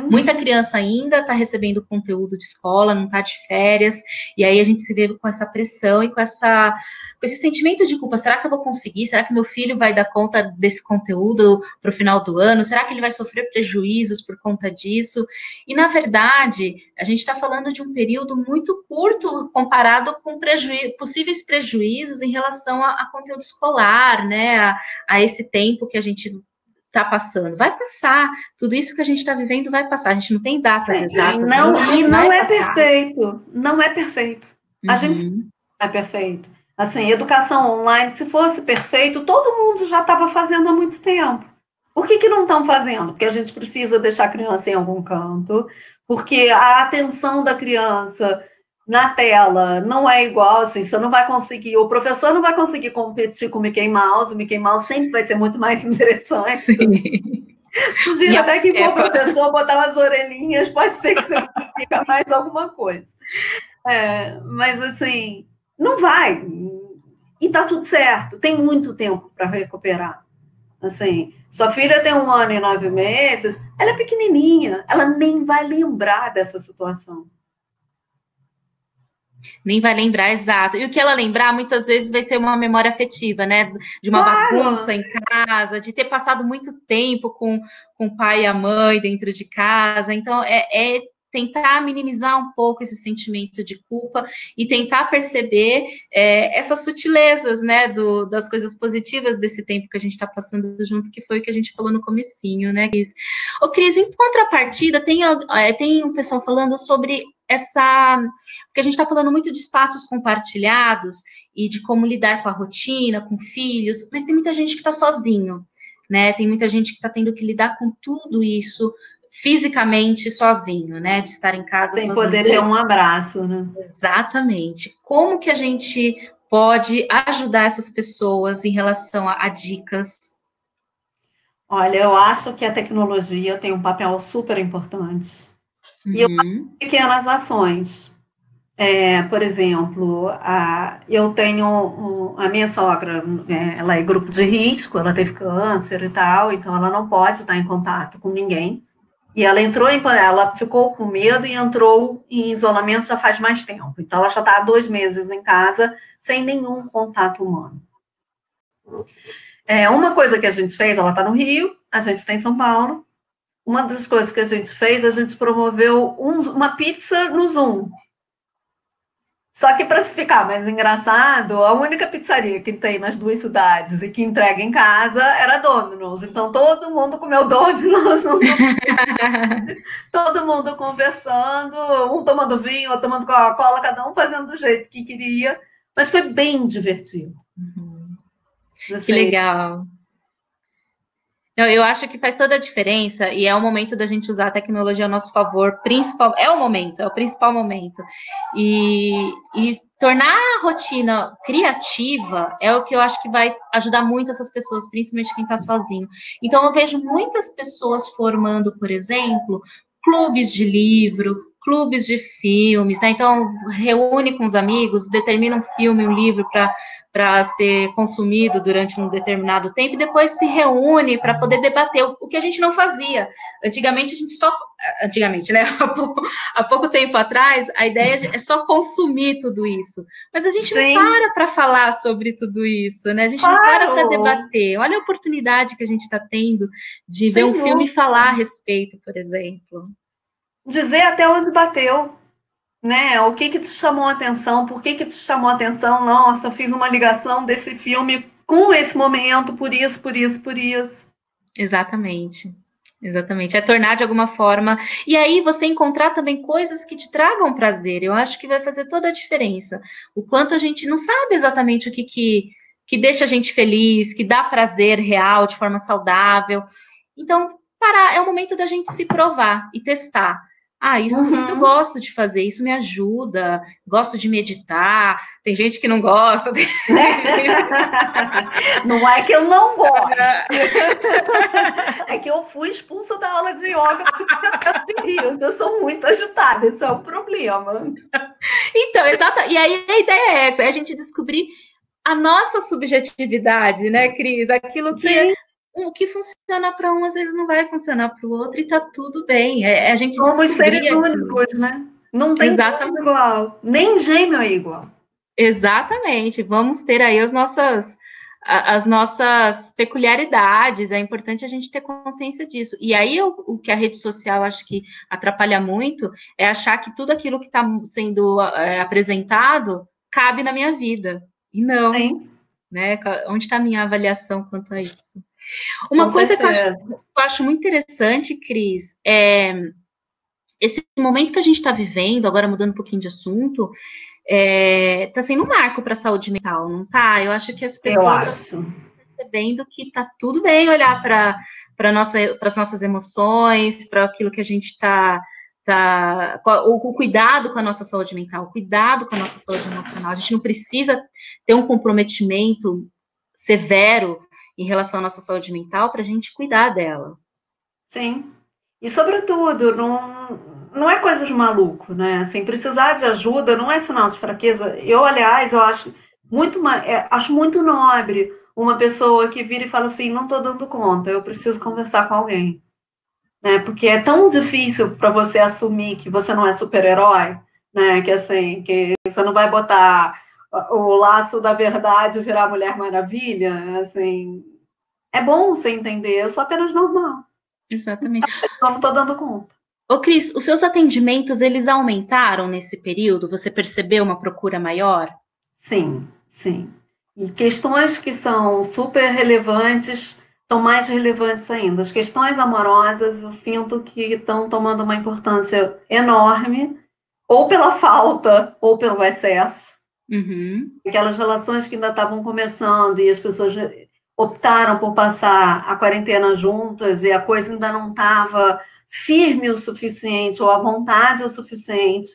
Muita criança ainda está recebendo conteúdo de escola, não está de férias, e aí a gente se vê com essa pressão e com esse sentimento de culpa. Será que eu vou conseguir? Será que meu filho vai dar conta desse conteúdo para o final do ano? Será que ele vai sofrer prejuízos por conta disso? E, na verdade, a gente está falando de um período muito curto comparado com possíveis prejuízos em relação a conteúdo escolar, né? A esse tempo que a gente está passando. Vai passar. Tudo isso que a gente está vivendo vai passar. A gente não tem datas exatas. Não é perfeito. Não é perfeito. A gente não é perfeito. Assim, educação online, se fosse perfeito, todo mundo já estava fazendo há muito tempo. Por que não estão fazendo? Porque a gente precisa deixar a criança em algum canto, porque a atenção da criança na tela não é igual, assim, você não vai conseguir, o professor não vai conseguir competir com o Mickey Mouse sempre vai ser muito mais interessante. Sim. E Sugiro a até que for o Peppa. professor botar umas orelhinhas, pode ser que você consiga mais alguma coisa. Mas assim, não vai. E tá tudo certo, tem muito tempo para recuperar. Assim, sua filha tem 1 ano e 9 meses, ela é pequenininha, ela nem vai lembrar dessa situação. Nem vai lembrar, exato. E o que ela lembrar, muitas vezes, vai ser uma memória afetiva, né? De uma bagunça Claro! em casa, de ter passado muito tempo com o pai e a mãe dentro de casa. Então, é tentar minimizar um pouco esse sentimento de culpa e tentar perceber essas sutilezas, né, das coisas positivas desse tempo que a gente está passando junto, que foi o que a gente falou no comecinho, né, Cris? Ô, Cris, em contrapartida, tem um pessoal falando sobre porque a gente está falando muito de espaços compartilhados e de como lidar com a rotina, com filhos, mas tem muita gente que está sozinho, né? Tem muita gente que está tendo que lidar com tudo isso fisicamente sozinho, né? De estar em casa Sem sozinho. poder ter um abraço, né? Exatamente. Como que a gente pode ajudar essas pessoas em relação a dicas? Olha, eu acho que a tecnologia tem um papel super importante. E eu acho Uhum. pequenas ações. Por exemplo, eu tenho a minha sogra, ela é grupo de risco, ela teve câncer e tal, então ela não pode estar em contato com ninguém. E ela ficou com medo e entrou em isolamento já faz mais tempo. Então ela já está há 2 meses em casa sem nenhum contato humano. Uma coisa que a gente fez, ela está no Rio, a gente está em São Paulo. Uma das coisas que a gente fez, a gente promoveu uma pizza no Zoom. Só que para ficar mais engraçado, a única pizzaria que tem nas duas cidades e que entrega em casa era Domino's. Então todo mundo comeu Domino's, todo mundo conversando, um tomando vinho, outro tomando Coca-Cola, cada um fazendo do jeito que queria. Mas foi bem divertido. Uhum. Que Assim, legal. Eu acho que faz toda a diferença e é o momento da gente usar a tecnologia a nosso favor, é o momento, é o principal momento. E tornar a rotina criativa é o que eu acho que vai ajudar muito essas pessoas, principalmente quem está sozinho. Então, eu vejo muitas pessoas formando, por exemplo, clubes de livro, clubes de filmes, né? Então, reúne com os amigos, determina um filme, um livro para ser consumido durante um determinado tempo, e depois se reúne para poder debater o que a gente não fazia. Antigamente, né? Há pouco tempo atrás, a ideia é só consumir tudo isso. Mas a gente não sim, para falar sobre tudo isso, né? A gente não para claro, debater. Olha a oportunidade que a gente está tendo de ver sem um filme e dúvida. falar a respeito, por exemplo. Dizer até onde bateu, né? O que que te chamou a atenção? Por que que te chamou a atenção? Nossa, fiz uma ligação desse filme com esse momento, por isso, por isso, por isso. Exatamente. Exatamente. É tornar de alguma forma. E aí você encontrar também coisas que te tragam prazer. Eu acho que vai fazer toda a diferença. O quanto a gente não sabe exatamente o que deixa a gente feliz, que dá prazer real, de forma saudável. Então, parar, é o momento da gente se provar e testar. Ah, isso eu Uhum. gosto de fazer, isso me ajuda, gosto de meditar. Tem gente que não gosta. Não é que eu não gosto, é que eu fui expulsa da aula de yoga por rios. Eu sou muito agitada, esse é o problema. Então, exato. E aí a ideia é essa, é a gente descobrir a nossa subjetividade, né, Cris? Aquilo que Sim, o que funciona para um às vezes não vai funcionar para o outro e tá tudo bem. É a gente somos descobrir seres aquilo. únicos, né? Não tem ninguém Exatamente. igual, nem gêmeo é igual. Exatamente. Vamos ter aí as nossas peculiaridades. É importante a gente ter consciência disso. E aí o que a rede social acho que atrapalha muito é achar que tudo aquilo que está sendo apresentado cabe na minha vida. E não, Sim, né? Onde está a minha avaliação quanto a isso? com Uma coisa que certeza. eu acho muito interessante, Cris, é esse momento que a gente está vivendo, agora mudando um pouquinho de assunto, tá sendo um marco para a saúde mental, não tá? Eu acho que as Eu pessoas estão acho. percebendo que tá tudo bem olhar para as nossas emoções, para aquilo que a gente está o cuidado com a nossa saúde mental, o cuidado com a nossa saúde emocional. A gente não precisa ter um comprometimento severo em relação à nossa saúde mental para a gente cuidar dela. Sim. E, sobretudo, não é coisa de maluco, né? Assim, precisar de ajuda não é sinal de fraqueza. Eu, aliás, eu acho acho muito nobre uma pessoa que vira e fala assim, não estou dando conta, eu preciso conversar com alguém. Né? Porque é tão difícil para você assumir que você não é super-herói, né? Que assim, que você não vai botar o laço da verdade e virar Mulher Maravilha, assim. É bom você entender, eu sou apenas normal. Exatamente. Eu não estou dando conta. Ô, Cris, os seus atendimentos, eles aumentaram nesse período? Você percebeu uma procura maior? Sim, sim. E questões que são super relevantes estão mais relevantes ainda. As questões amorosas, eu sinto que estão tomando uma importância enorme, ou pela falta, ou pelo excesso. Uhum. Aquelas relações que ainda estavam começando e as pessoas optaram por passar a quarentena juntas e a coisa ainda não estava firme o suficiente ou à vontade o suficiente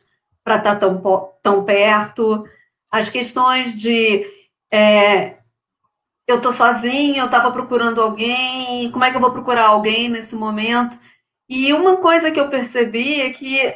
para estar tão perto. As questões de eu estou sozinha, eu estava procurando alguém, como é que eu vou procurar alguém nesse momento? E uma coisa que eu percebi é que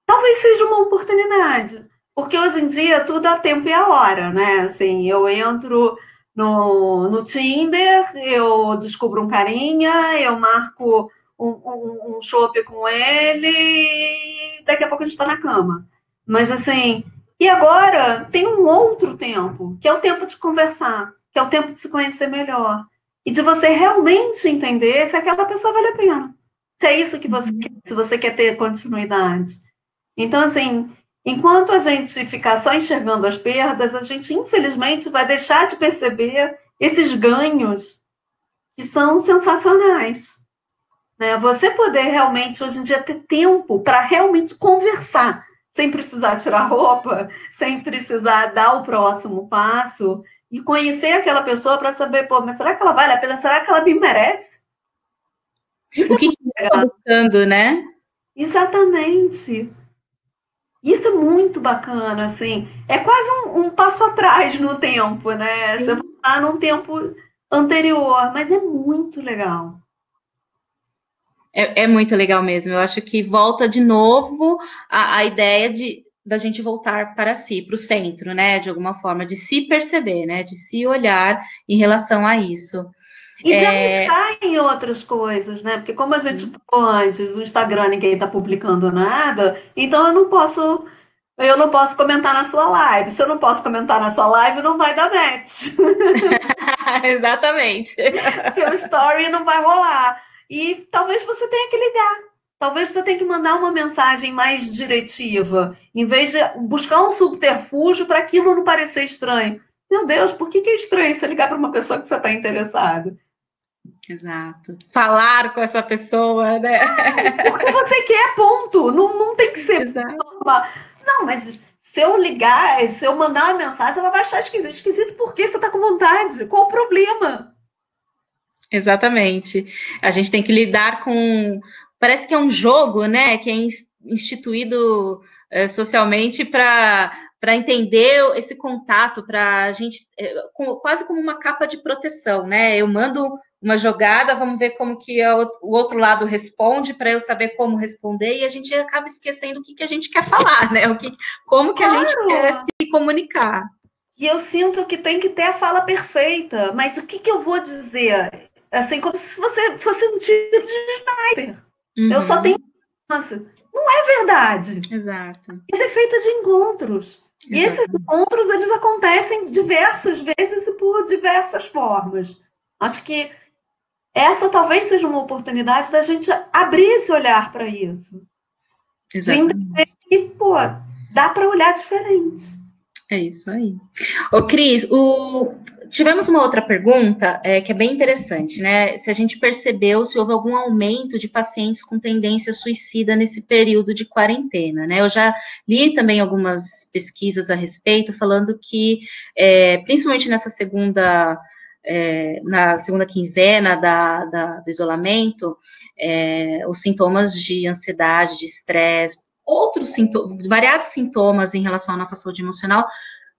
talvez seja uma oportunidade, porque hoje em dia tudo a tempo e a hora, né? Assim, eu entro no Tinder, eu descubro um carinha, eu marco um chopp com ele e daqui a pouco a gente está na cama. Mas assim, e agora tem um outro tempo, que é o tempo de conversar, que é o tempo de se conhecer melhor. E de você realmente entender se aquela pessoa vale a pena. Se é isso que você quer, se você quer ter continuidade. Então, assim, enquanto a gente ficar só enxergando as perdas, a gente, infelizmente, vai deixar de perceber esses ganhos que são sensacionais. Né? Você poder realmente, hoje em dia, ter tempo para realmente conversar, sem precisar tirar roupa, sem precisar dar o próximo passo, e conhecer aquela pessoa para saber, pô, mas será que ela vale a pena? Será que ela me merece? Isso O que você está buscando, né? Exatamente. Isso é muito bacana, assim. É quase um passo atrás no tempo, né? Você está num tempo anterior, mas é muito legal. É muito legal mesmo. Eu acho que volta de novo a ideia da gente voltar para si, para o centro, né? De alguma forma, de se perceber, né? De se olhar em relação a isso. E de arriscar em outras coisas, né? Porque como a gente falou antes, o Instagram ninguém está publicando nada, então eu não posso comentar na sua live. Se eu não posso comentar na sua live, não vai dar match. Exatamente. Seu story não vai rolar. E talvez você tenha que ligar. Talvez você tenha que mandar uma mensagem mais diretiva, em vez de buscar um subterfúgio para aquilo não parecer estranho. Meu Deus, por que é estranho você ligar para uma pessoa que você está interessado? Exato. Falar com essa pessoa, né? Porque você quer, ponto. Não tem que ser. Exato. Não, mas se eu ligar, se eu mandar uma mensagem, ela vai achar esquisito. Esquisito porque você está com vontade. Qual o problema? Exatamente. A gente tem que lidar com. Parece que é um jogo, né? Que é instituído socialmente para entender esse contato, para a gente. Quase como uma capa de proteção, né? Eu mando uma jogada, vamos ver como que o outro lado responde, para eu saber como responder, e a gente acaba esquecendo o que a gente quer falar, né? Como que a gente quer se comunicar. E eu sinto que tem que ter a fala perfeita. Mas o que eu vou dizer? Assim, como se você fosse um tiro de sniper. Uhum. Eu só tenho chance. Não é verdade. Exato. É feita de encontros. Exatamente. E esses encontros, eles acontecem diversas vezes e por diversas formas. Acho que essa talvez seja uma oportunidade da gente abrir esse olhar para isso. Exatamente. De entender que, pô, dá para olhar diferente. É isso aí. Ô, Cris, tivemos uma outra pergunta que é bem interessante, né? Se a gente percebeu se houve algum aumento de pacientes com tendência suicida nesse período de quarentena, né? Eu já li também algumas pesquisas a respeito, falando que, principalmente nessa segunda na segunda quinzena do isolamento, os sintomas de ansiedade, de estresse, outros sintomas, variados sintomas em relação à nossa saúde emocional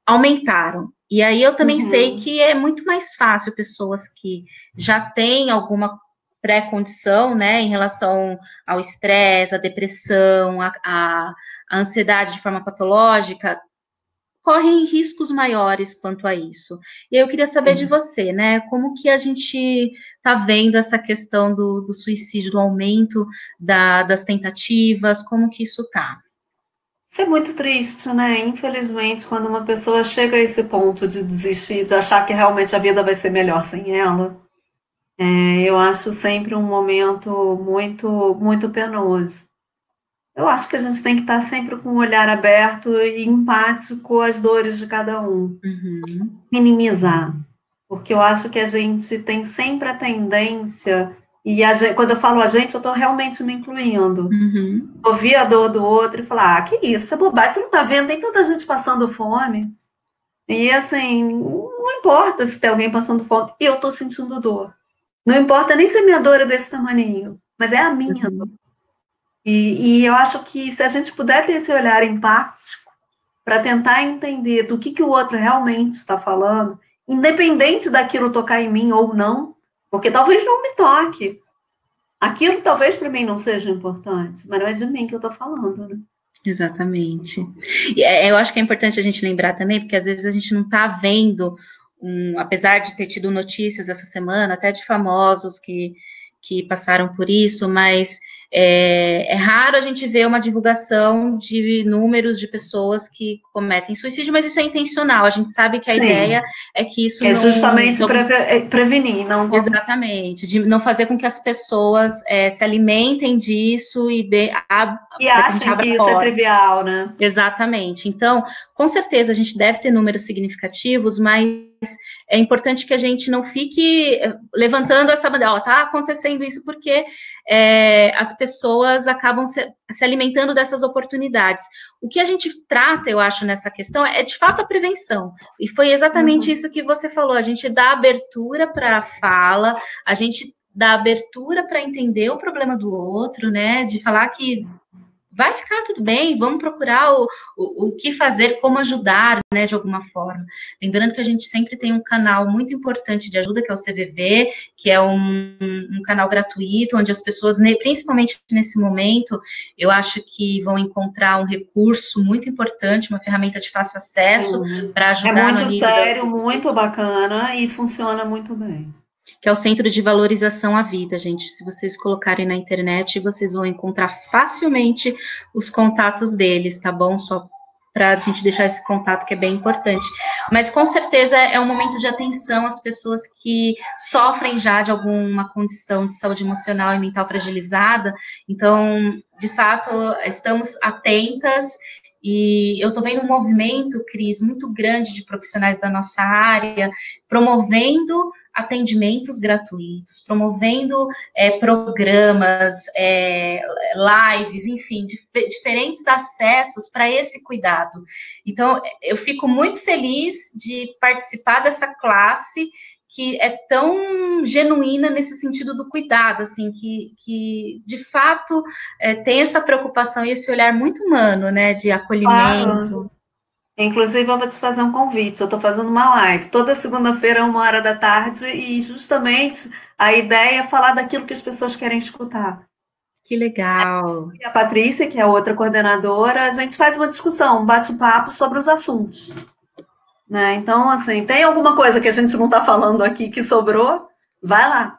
aumentaram. E aí eu também sei que é muito mais fácil pessoas que já têm alguma pré-condição, né, em relação ao estresse, à depressão, à ansiedade de forma patológica, correm riscos maiores quanto a isso. E eu queria saber de você, né, como que a gente está vendo essa questão do suicídio, do aumento das tentativas, como que isso está? Isso é muito triste, né? Infelizmente, quando uma pessoa chega a esse ponto de desistir, de achar que realmente a vida vai ser melhor sem ela, eu acho sempre um momento muito, muito penoso. Eu acho que a gente tem que estar sempre com o olhar aberto e empático às dores de cada um. Minimizar. Porque eu acho que a gente tem sempre a tendência, e quando eu falo a gente, eu estou realmente me incluindo. Ouvir a dor do outro e falar, que isso é bobagem, você não está vendo, tem tanta gente passando fome. E assim, não importa se tem alguém passando fome, eu estou sentindo dor. Não importa nem se a minha dor é desse tamaninho, mas é a minha dor. E eu acho que se a gente puder ter esse olhar empático para tentar entender do que o outro realmente está falando, independente daquilo tocar em mim ou não, porque talvez não me toque. Aquilo talvez para mim não seja importante, mas não é de mim que eu estou falando, né? Exatamente. E eu acho que é importante a gente lembrar também, porque às vezes a gente não está vendo, apesar de ter tido notícias essa semana, até de famosos que passaram por isso, mas é raro a gente ver uma divulgação de números de pessoas que cometem suicídio, mas isso é intencional. A gente sabe que a ideia é que isso não... É justamente prevenir, não... Exatamente, de não fazer com que as pessoas se alimentem disso e achem que isso é trivial, né? Exatamente. Então, com certeza, a gente deve ter números significativos, mas é importante que a gente não fique levantando essa bandeira, tá acontecendo isso porque as pessoas acabam se alimentando dessas oportunidades. O que a gente trata, eu acho, nessa questão é, de fato, a prevenção. E foi exatamente isso que você falou, a gente dá abertura para a fala, a gente dá abertura para entender o problema do outro, né, de falar que vai ficar tudo bem, vamos procurar o que fazer, como ajudar, né, de alguma forma. Lembrando que a gente sempre tem um canal muito importante de ajuda, que é o CVV, que é um canal gratuito, onde as pessoas, principalmente nesse momento, eu acho que vão encontrar um recurso muito importante, uma ferramenta de fácil acesso, para ajudar no muito sério, muito bacana e funciona muito bem. Que é o Centro de Valorização à Vida, gente. Se vocês colocarem na internet, vocês vão encontrar facilmente os contatos deles, tá bom? Só para a gente deixar esse contato que é bem importante. Mas, com certeza, é um momento de atenção às pessoas que sofrem já de alguma condição de saúde emocional e mental fragilizada. Então, de fato, estamos atentas. E eu estou vendo um movimento, Cris, muito grande de profissionais da nossa área, promovendo atendimentos gratuitos, promovendo programas, lives, enfim, diferentes acessos para esse cuidado. Então, eu fico muito feliz de participar dessa classe que é tão genuína nesse sentido do cuidado, assim, que de fato tem essa preocupação e esse olhar muito humano, né, de acolhimento. Claro. Inclusive, eu vou te fazer um convite. Eu estou fazendo uma live toda segunda-feira, 13h, e justamente a ideia é falar daquilo que as pessoas querem escutar. Que legal. E a Patrícia, que é outra coordenadora, a gente faz uma discussão, um bate-papo sobre os assuntos. Né? Então, assim, tem alguma coisa que a gente não está falando aqui que sobrou? Vai lá.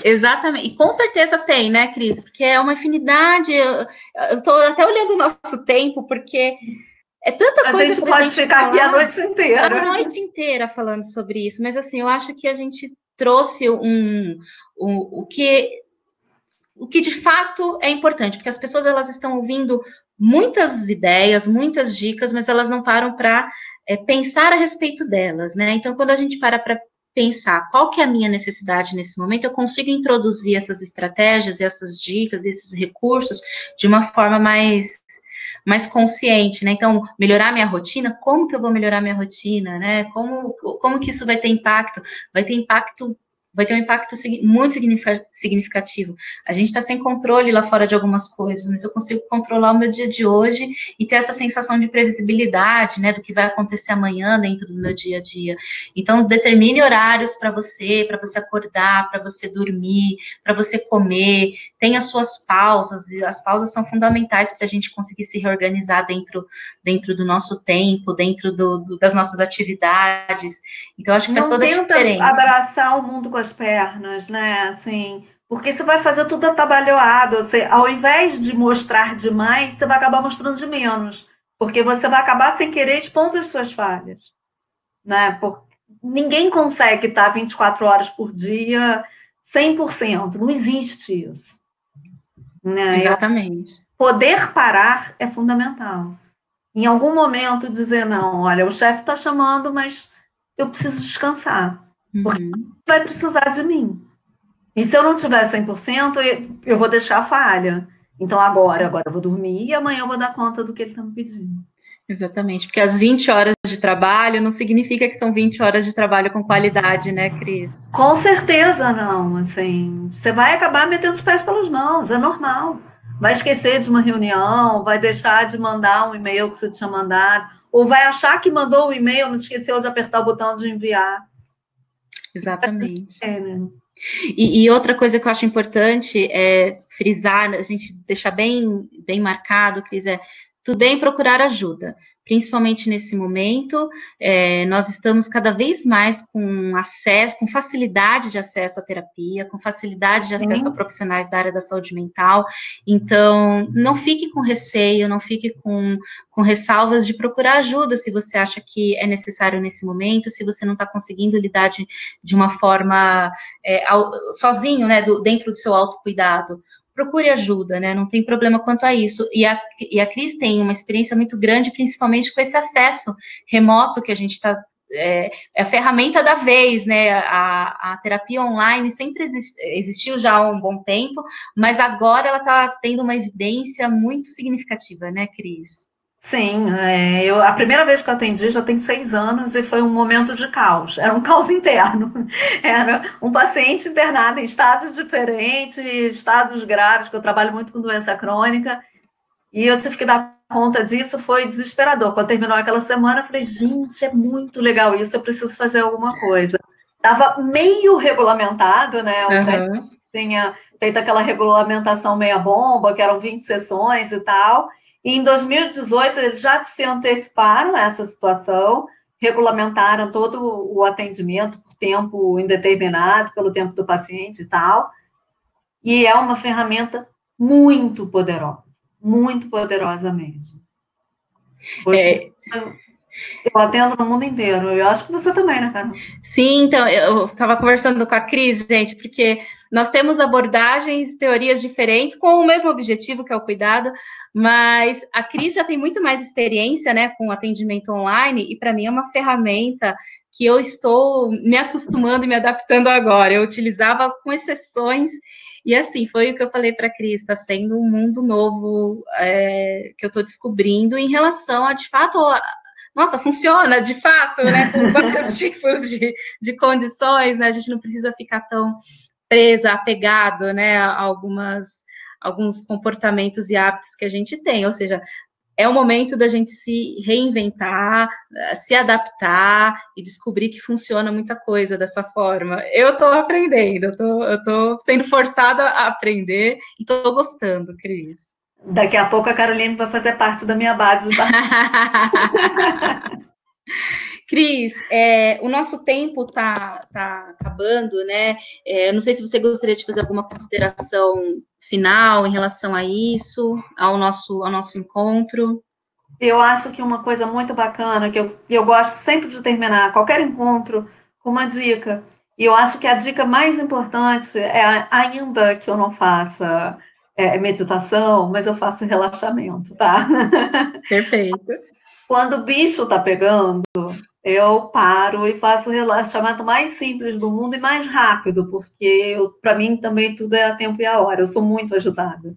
Exatamente. E com certeza tem, né, Cris? Porque é uma infinidade. Eu estou até olhando o nosso tempo, porque é tanta coisa. A gente pode ficar aqui a noite inteira. A noite inteira falando sobre isso. Mas, assim, eu acho que a gente trouxe o que de fato é importante, porque as pessoas elas estão ouvindo muitas ideias, muitas dicas, mas elas não param para pensar a respeito delas, né? Então, quando a gente para pensar qual que é a minha necessidade nesse momento, eu consigo introduzir essas estratégias, essas dicas, esses recursos de uma forma mais mais consciente, né? Então, melhorar minha rotina, como que eu vou melhorar minha rotina, né? Como que isso vai ter impacto? Vai ter um impacto muito significativo. A gente está sem controle lá fora de algumas coisas, mas eu consigo controlar o meu dia de hoje e ter essa sensação de previsibilidade, né, do que vai acontecer amanhã dentro do meu dia a dia. Então, determine horários para você acordar, para você dormir, para você comer, tenha suas pausas, e as pausas são fundamentais para a gente conseguir se reorganizar dentro do nosso tempo, dentro das nossas atividades. Então, eu acho que faz Não toda a tenta diferença. abraçar o mundo com as pernas, né? Assim, porque você vai fazer tudo atabalhoado. Você, ao invés de mostrar demais, você vai acabar mostrando de menos. Porque você vai acabar sem querer expondo as suas falhas, né? Porque ninguém consegue estar 24 horas por dia 100%. Não existe isso, né? Exatamente. Poder parar é fundamental. Em algum momento dizer, não, olha, o chefe está chamando, mas eu preciso descansar, porque Uhum. vai precisar de mim. E se eu não tiver 100%, eu vou deixar a falha. Então agora eu vou dormir e amanhã eu vou dar conta do que ele está me pedindo. Exatamente, porque as 20 horas de trabalho não significa que são 20 horas de trabalho com qualidade, né, Cris? Com certeza não, assim, você vai acabar metendo os pés pelas mãos, é normal. Vai esquecer de uma reunião, vai deixar de mandar um e-mail que você tinha mandado, ou vai achar que mandou o e-mail, mas esqueceu de apertar o botão de enviar. Exatamente. É, né? E outra coisa que eu acho importante é frisar, a gente deixar bem marcado, Cris, tudo bem procurar ajuda, principalmente nesse momento. Nós estamos cada vez mais com acesso, com facilidade de acesso à terapia, com facilidade de acesso a profissionais da área da saúde mental. Então, não fique com receio, não fique com ressalvas de procurar ajuda se você acha que é necessário nesse momento, se você não está conseguindo lidar de uma forma sozinho, né, dentro do seu autocuidado. Procure ajuda, né? Não tem problema quanto a isso. E a Cris tem uma experiência muito grande, principalmente com esse acesso remoto que a gente está. É a ferramenta da vez, né? A terapia online sempre existiu já há um bom tempo, mas agora ela está tendo uma evidência muito significativa, né, Cris? Sim, a primeira vez que eu atendi já tem 6 anos e foi um momento de caos. Era um caos interno. Era um paciente internado em estados diferentes, estados graves, que eu trabalho muito com doença crônica, e eu tive que dar conta disso, foi desesperador. Quando terminou aquela semana, eu falei, gente, é muito legal isso, eu preciso fazer alguma coisa. Estava meio regulamentado, né? O CERF tinha feito aquela regulamentação meia bomba, que eram 20 sessões e tal. E em 2018, eles já se anteciparam a essa situação, regulamentaram todo o atendimento por tempo indeterminado, pelo tempo do paciente e tal. E é uma ferramenta muito poderosa mesmo. Eu atendo no mundo inteiro. Eu acho que você também, né, Carol? Sim, então, eu estava conversando com a Cris, gente, porque nós temos abordagens, teorias diferentes, com o mesmo objetivo, que é o cuidado, mas a Cris já tem muito mais experiência, né, com atendimento online, e para mim é uma ferramenta que eu estou me acostumando e me adaptando agora. Eu utilizava com exceções, e assim, foi o que eu falei para a Cris, está sendo um mundo novo que eu estou descobrindo em relação a, de fato, nossa, funciona de fato, né? Com vários tipos de condições, né? A gente não precisa ficar tão presa, apegado, né? A alguns comportamentos e hábitos que a gente tem. Ou seja, é o momento da gente se reinventar, se adaptar e descobrir que funciona muita coisa dessa forma. Eu estou aprendendo, eu estou sendo forçada a aprender e estou gostando, Cris. Daqui a pouco a Caroline vai fazer parte da minha base de Cris, o nosso tempo tá acabando, né? Não sei se você gostaria de fazer alguma consideração final em relação a isso, ao nosso encontro. Eu acho que uma coisa muito bacana, que eu gosto sempre de terminar qualquer encontro com uma dica. E eu acho que a dica mais importante é, ainda que eu não faça meditação, mas eu faço relaxamento, tá? Perfeito. Quando o bicho tá pegando, eu paro e faço o relaxamento mais simples do mundo e mais rápido, porque para mim também tudo é a tempo e a hora. Eu sou muito agitada.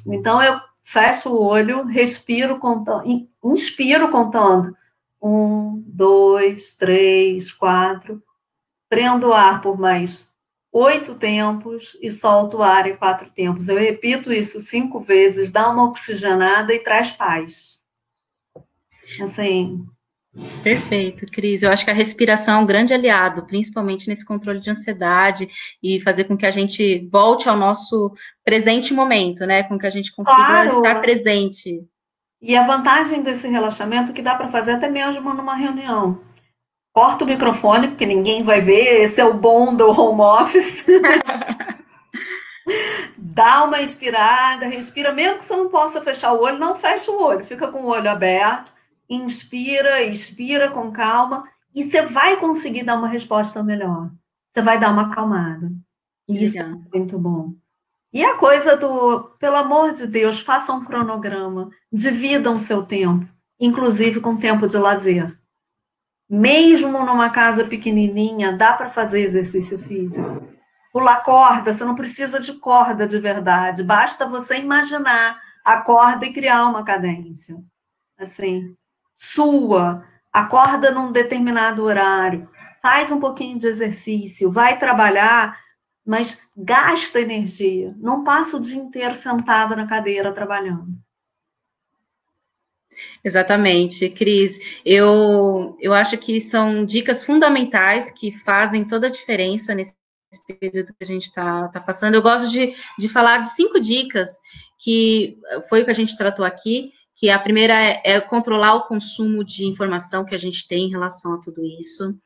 Então eu fecho o olho, respiro contando, inspiro contando 1, 2, 3, 4, prendo o ar por mais 8 tempos e solto o ar em 4 tempos. Eu repito isso 5 vezes, dá uma oxigenada e traz paz. Assim... Perfeito, Cris. Eu acho que a respiração é um grande aliado, principalmente nesse controle de ansiedade e fazer com que a gente volte ao nosso presente momento, né? Com que a gente consiga estar presente. E a vantagem desse relaxamento é que dá para fazer até mesmo numa reunião. Corta o microfone, porque ninguém vai ver, esse é o bom do home office. Dá uma inspirada, respira, mesmo que você não possa fechar o olho, não fecha o olho, fica com o olho aberto, inspira, expira com calma, e você vai conseguir dar uma resposta melhor. Você vai dar uma acalmada. Isso é muito bom. E a coisa do, pelo amor de Deus, faça um cronograma, dividam o seu tempo, inclusive com tempo de lazer. Mesmo numa casa pequenininha, dá para fazer exercício físico. Pular corda, você não precisa de corda de verdade, basta você imaginar a corda e criar uma cadência. Assim, sua, acorda num determinado horário, faz um pouquinho de exercício, vai trabalhar, mas gasta energia, não passa o dia inteiro sentado na cadeira trabalhando. Exatamente, Cris. Eu acho que são dicas fundamentais que fazem toda a diferença nesse período que a gente está passando. Eu gosto de falar de 5 dicas, que foi o que a gente tratou aqui, que a primeira é controlar o consumo de informação que a gente tem em relação a tudo isso,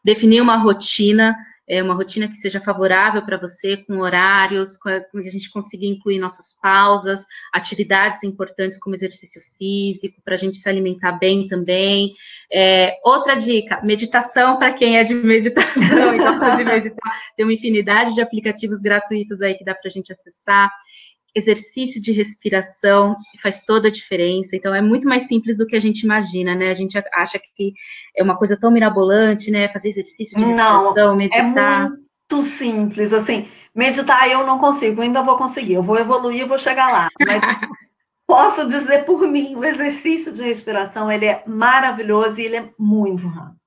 definir uma rotina que seja favorável para você, com horários, com que a gente consiga incluir nossas pausas, atividades importantes como exercício físico, para a gente se alimentar bem também. Outra dica, meditação para quem é de meditação e gosta de meditar, tem uma infinidade de aplicativos gratuitos aí que dá para a gente acessar. Exercício de respiração, que faz toda a diferença, então é muito mais simples do que a gente imagina, né? A gente acha que é uma coisa tão mirabolante, né? Fazer exercício de respiração, meditar. É muito simples, assim, meditar eu não consigo, ainda vou conseguir, eu vou evoluir, eu vou chegar lá, mas posso dizer por mim, o exercício de respiração, ele é maravilhoso e ele é muito rápido.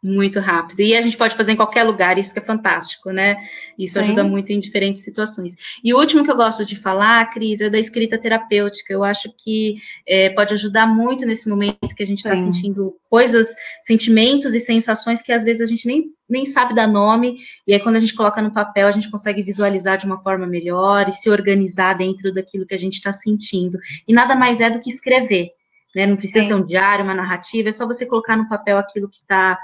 Muito rápido. E a gente pode fazer em qualquer lugar, isso que é fantástico, né? Isso ajuda muito em diferentes situações. E o último que eu gosto de falar, Cris, é da escrita terapêutica. Eu acho que pode ajudar muito nesse momento que a gente está sentindo coisas, sentimentos e sensações que às vezes a gente nem sabe dar nome, e aí quando a gente coloca no papel, a gente consegue visualizar de uma forma melhor e se organizar dentro daquilo que a gente está sentindo. E nada mais é do que escrever, né? Não precisa ser um diário, uma narrativa, é só você colocar no papel aquilo que está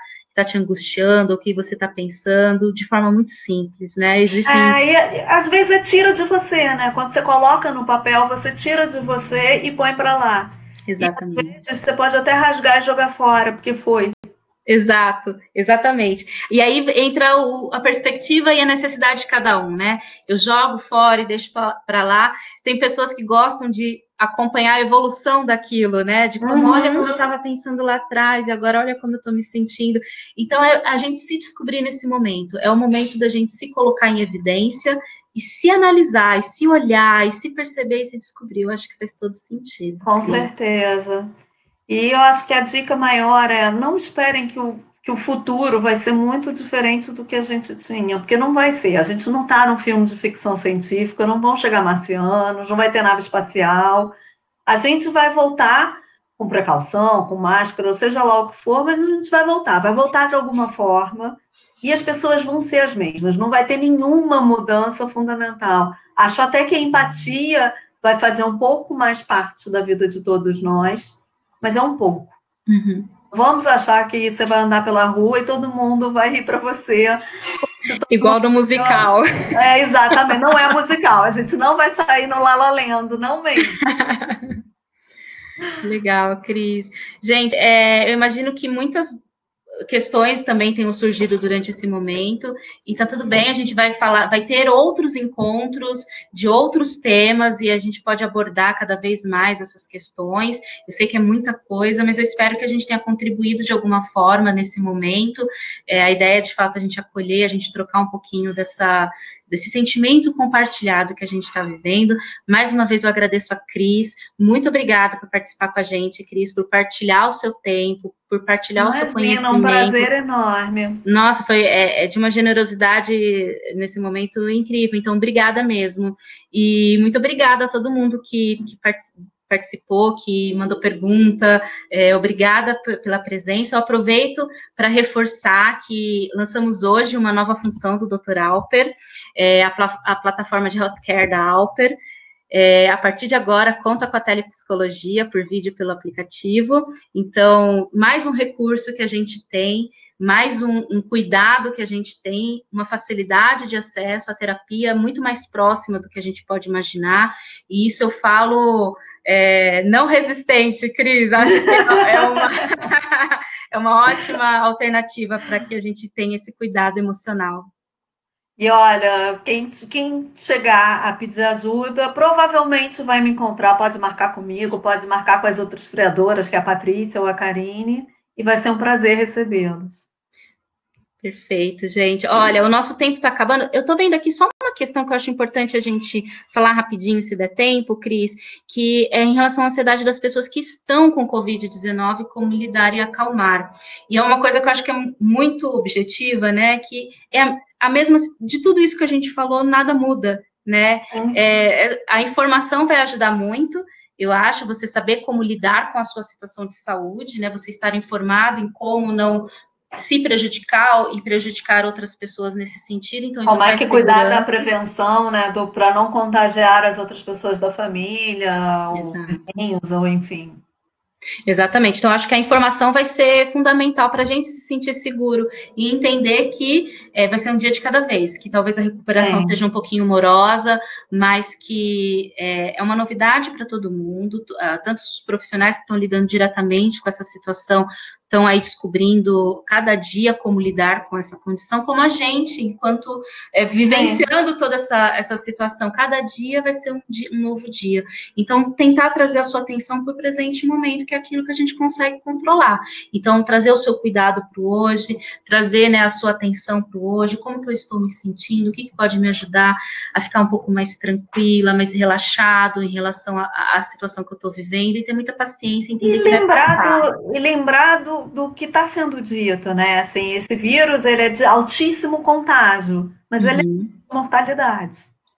te angustiando, o que você está pensando, de forma muito simples, né? Existem... e, às vezes tira de você, né? Quando você coloca no papel, você tira de você e põe para lá. Exatamente. E, às vezes, você pode até rasgar e jogar fora, porque foi. Exato, exatamente. E aí entra a perspectiva e a necessidade de cada um, né? Eu jogo fora e deixo para lá. Tem pessoas que gostam de acompanhar a evolução daquilo, né? De como, olha como eu estava pensando lá atrás, e agora olha como eu estou me sentindo. Então, a gente se descobrir nesse momento. É o momento da gente se colocar em evidência e se analisar, e se olhar, e se perceber e se descobrir. Eu acho que faz todo sentido. Com certeza. E eu acho que a dica maior é não esperem que o futuro vai ser muito diferente do que a gente tinha, porque não vai ser. A gente não está num filme de ficção científica, não vão chegar marcianos, não vai ter nave espacial. A gente vai voltar com precaução, com máscara, ou seja lá o que for, mas a gente vai voltar de alguma forma, e as pessoas vão ser as mesmas, não vai ter nenhuma mudança fundamental. Acho até que a empatia vai fazer um pouco mais parte da vida de todos nós, mas é um pouco. Vamos achar que você vai andar pela rua e todo mundo vai rir para você. Igual no musical. Exatamente, não é musical. A gente não vai sair no La La Land, não mesmo. Legal, Cris. Gente, eu imagino que muitas questões também tenham surgido durante esse momento, e tá tudo bem, a gente vai ter outros encontros de outros temas, e a gente pode abordar cada vez mais essas questões. Eu sei que é muita coisa, mas eu espero que a gente tenha contribuído de alguma forma nesse momento. A ideia é, de fato, a gente acolher, a gente trocar um pouquinho desse sentimento compartilhado que a gente está vivendo. Mais uma vez eu agradeço a Cris, muito obrigada por participar com a gente, Cris, por partilhar o seu tempo, por partilhar o seu conhecimento. Um prazer enorme. Nossa, foi de uma generosidade nesse momento incrível, então obrigada mesmo. E muito obrigada a todo mundo que participou, que mandou pergunta, obrigada pela presença. Eu aproveito para reforçar que lançamos hoje uma nova função do Dr. Alper, a plataforma de healthcare da Alper. A partir de agora, conta com a telepsicologia por vídeo pelo aplicativo. Então, mais um recurso que a gente tem, mais um cuidado que a gente tem, uma facilidade de acesso à terapia muito mais próxima do que a gente pode imaginar. E isso eu falo não resistente, Cris. Acho que é uma ótima alternativa para que a gente tenha esse cuidado emocional. E olha, quem chegar a pedir ajuda, provavelmente vai me encontrar, pode marcar comigo, pode marcar com as outras criadoras, que é a Patrícia ou a Karine, e vai ser um prazer recebê-los. Perfeito, gente. Olha, o nosso tempo está acabando. Eu estou vendo aqui só uma questão que eu acho importante a gente falar rapidinho, se der tempo, Cris, que é em relação à ansiedade das pessoas que estão com Covid-19, como lidar e acalmar. E é uma coisa que eu acho que é muito objetiva, né? Que é a mesma, de tudo isso que a gente falou, nada muda, né? A informação vai ajudar muito. Eu acho, você saber como lidar com a sua situação de saúde, né? Você estar informado em como não se prejudicar e prejudicar outras pessoas nesse sentido. Então, isso como é que cuidar da prevenção, né? Para não contagiar as outras pessoas da família, ou vizinhos, ou enfim. Exatamente. Então, acho que a informação vai ser fundamental para a gente se sentir seguro e entender que vai ser um dia de cada vez, que talvez a recuperação seja um pouquinho morosa, mas que é uma novidade para todo mundo, tanto os profissionais que estão lidando diretamente com essa situação estão aí descobrindo cada dia como lidar com essa condição, como a gente, enquanto vivenciando toda essa situação, cada dia vai ser um novo dia. Então, tentar trazer a sua atenção para o presente momento, que é aquilo que a gente consegue controlar. Então, trazer o seu cuidado para o hoje, trazer, né, a sua atenção para o hoje, como que eu estou me sentindo, o que pode me ajudar a ficar um pouco mais tranquila, mais relaxado em relação à situação que eu estou vivendo, e ter muita paciência, entender que vai passar. E lembrar do que está sendo dito, né? Assim, esse vírus, ele é de altíssimo contágio, mas ele é de mortalidade.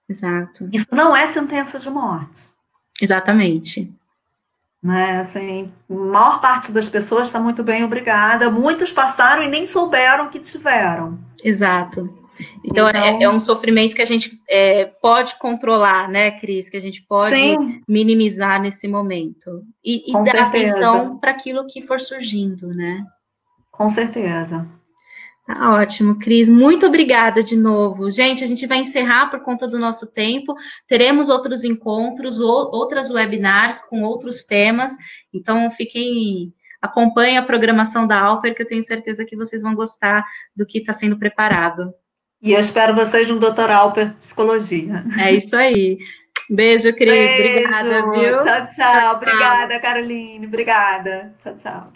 Exato. Isso não é sentença de morte. Exatamente. Né? Assim, a maior parte das pessoas está muito bem, obrigada. Muitos passaram e nem souberam que tiveram. Exato. Então é um sofrimento que a gente pode controlar, né, Cris? Que a gente pode minimizar nesse momento. E dar atenção para aquilo que for surgindo, né? Com certeza. Tá ótimo, Cris. Muito obrigada de novo. Gente, a gente vai encerrar por conta do nosso tempo. Teremos outros encontros, outras webinars com outros temas. Então, acompanhem a programação da Alper, que eu tenho certeza que vocês vão gostar do que está sendo preparado. E eu espero vocês no Dr. Alper Psicologia. É isso aí. Beijo, Cris. Obrigada, viu? Tchau, tchau. Obrigada, Caroline. Obrigada. Tchau, tchau.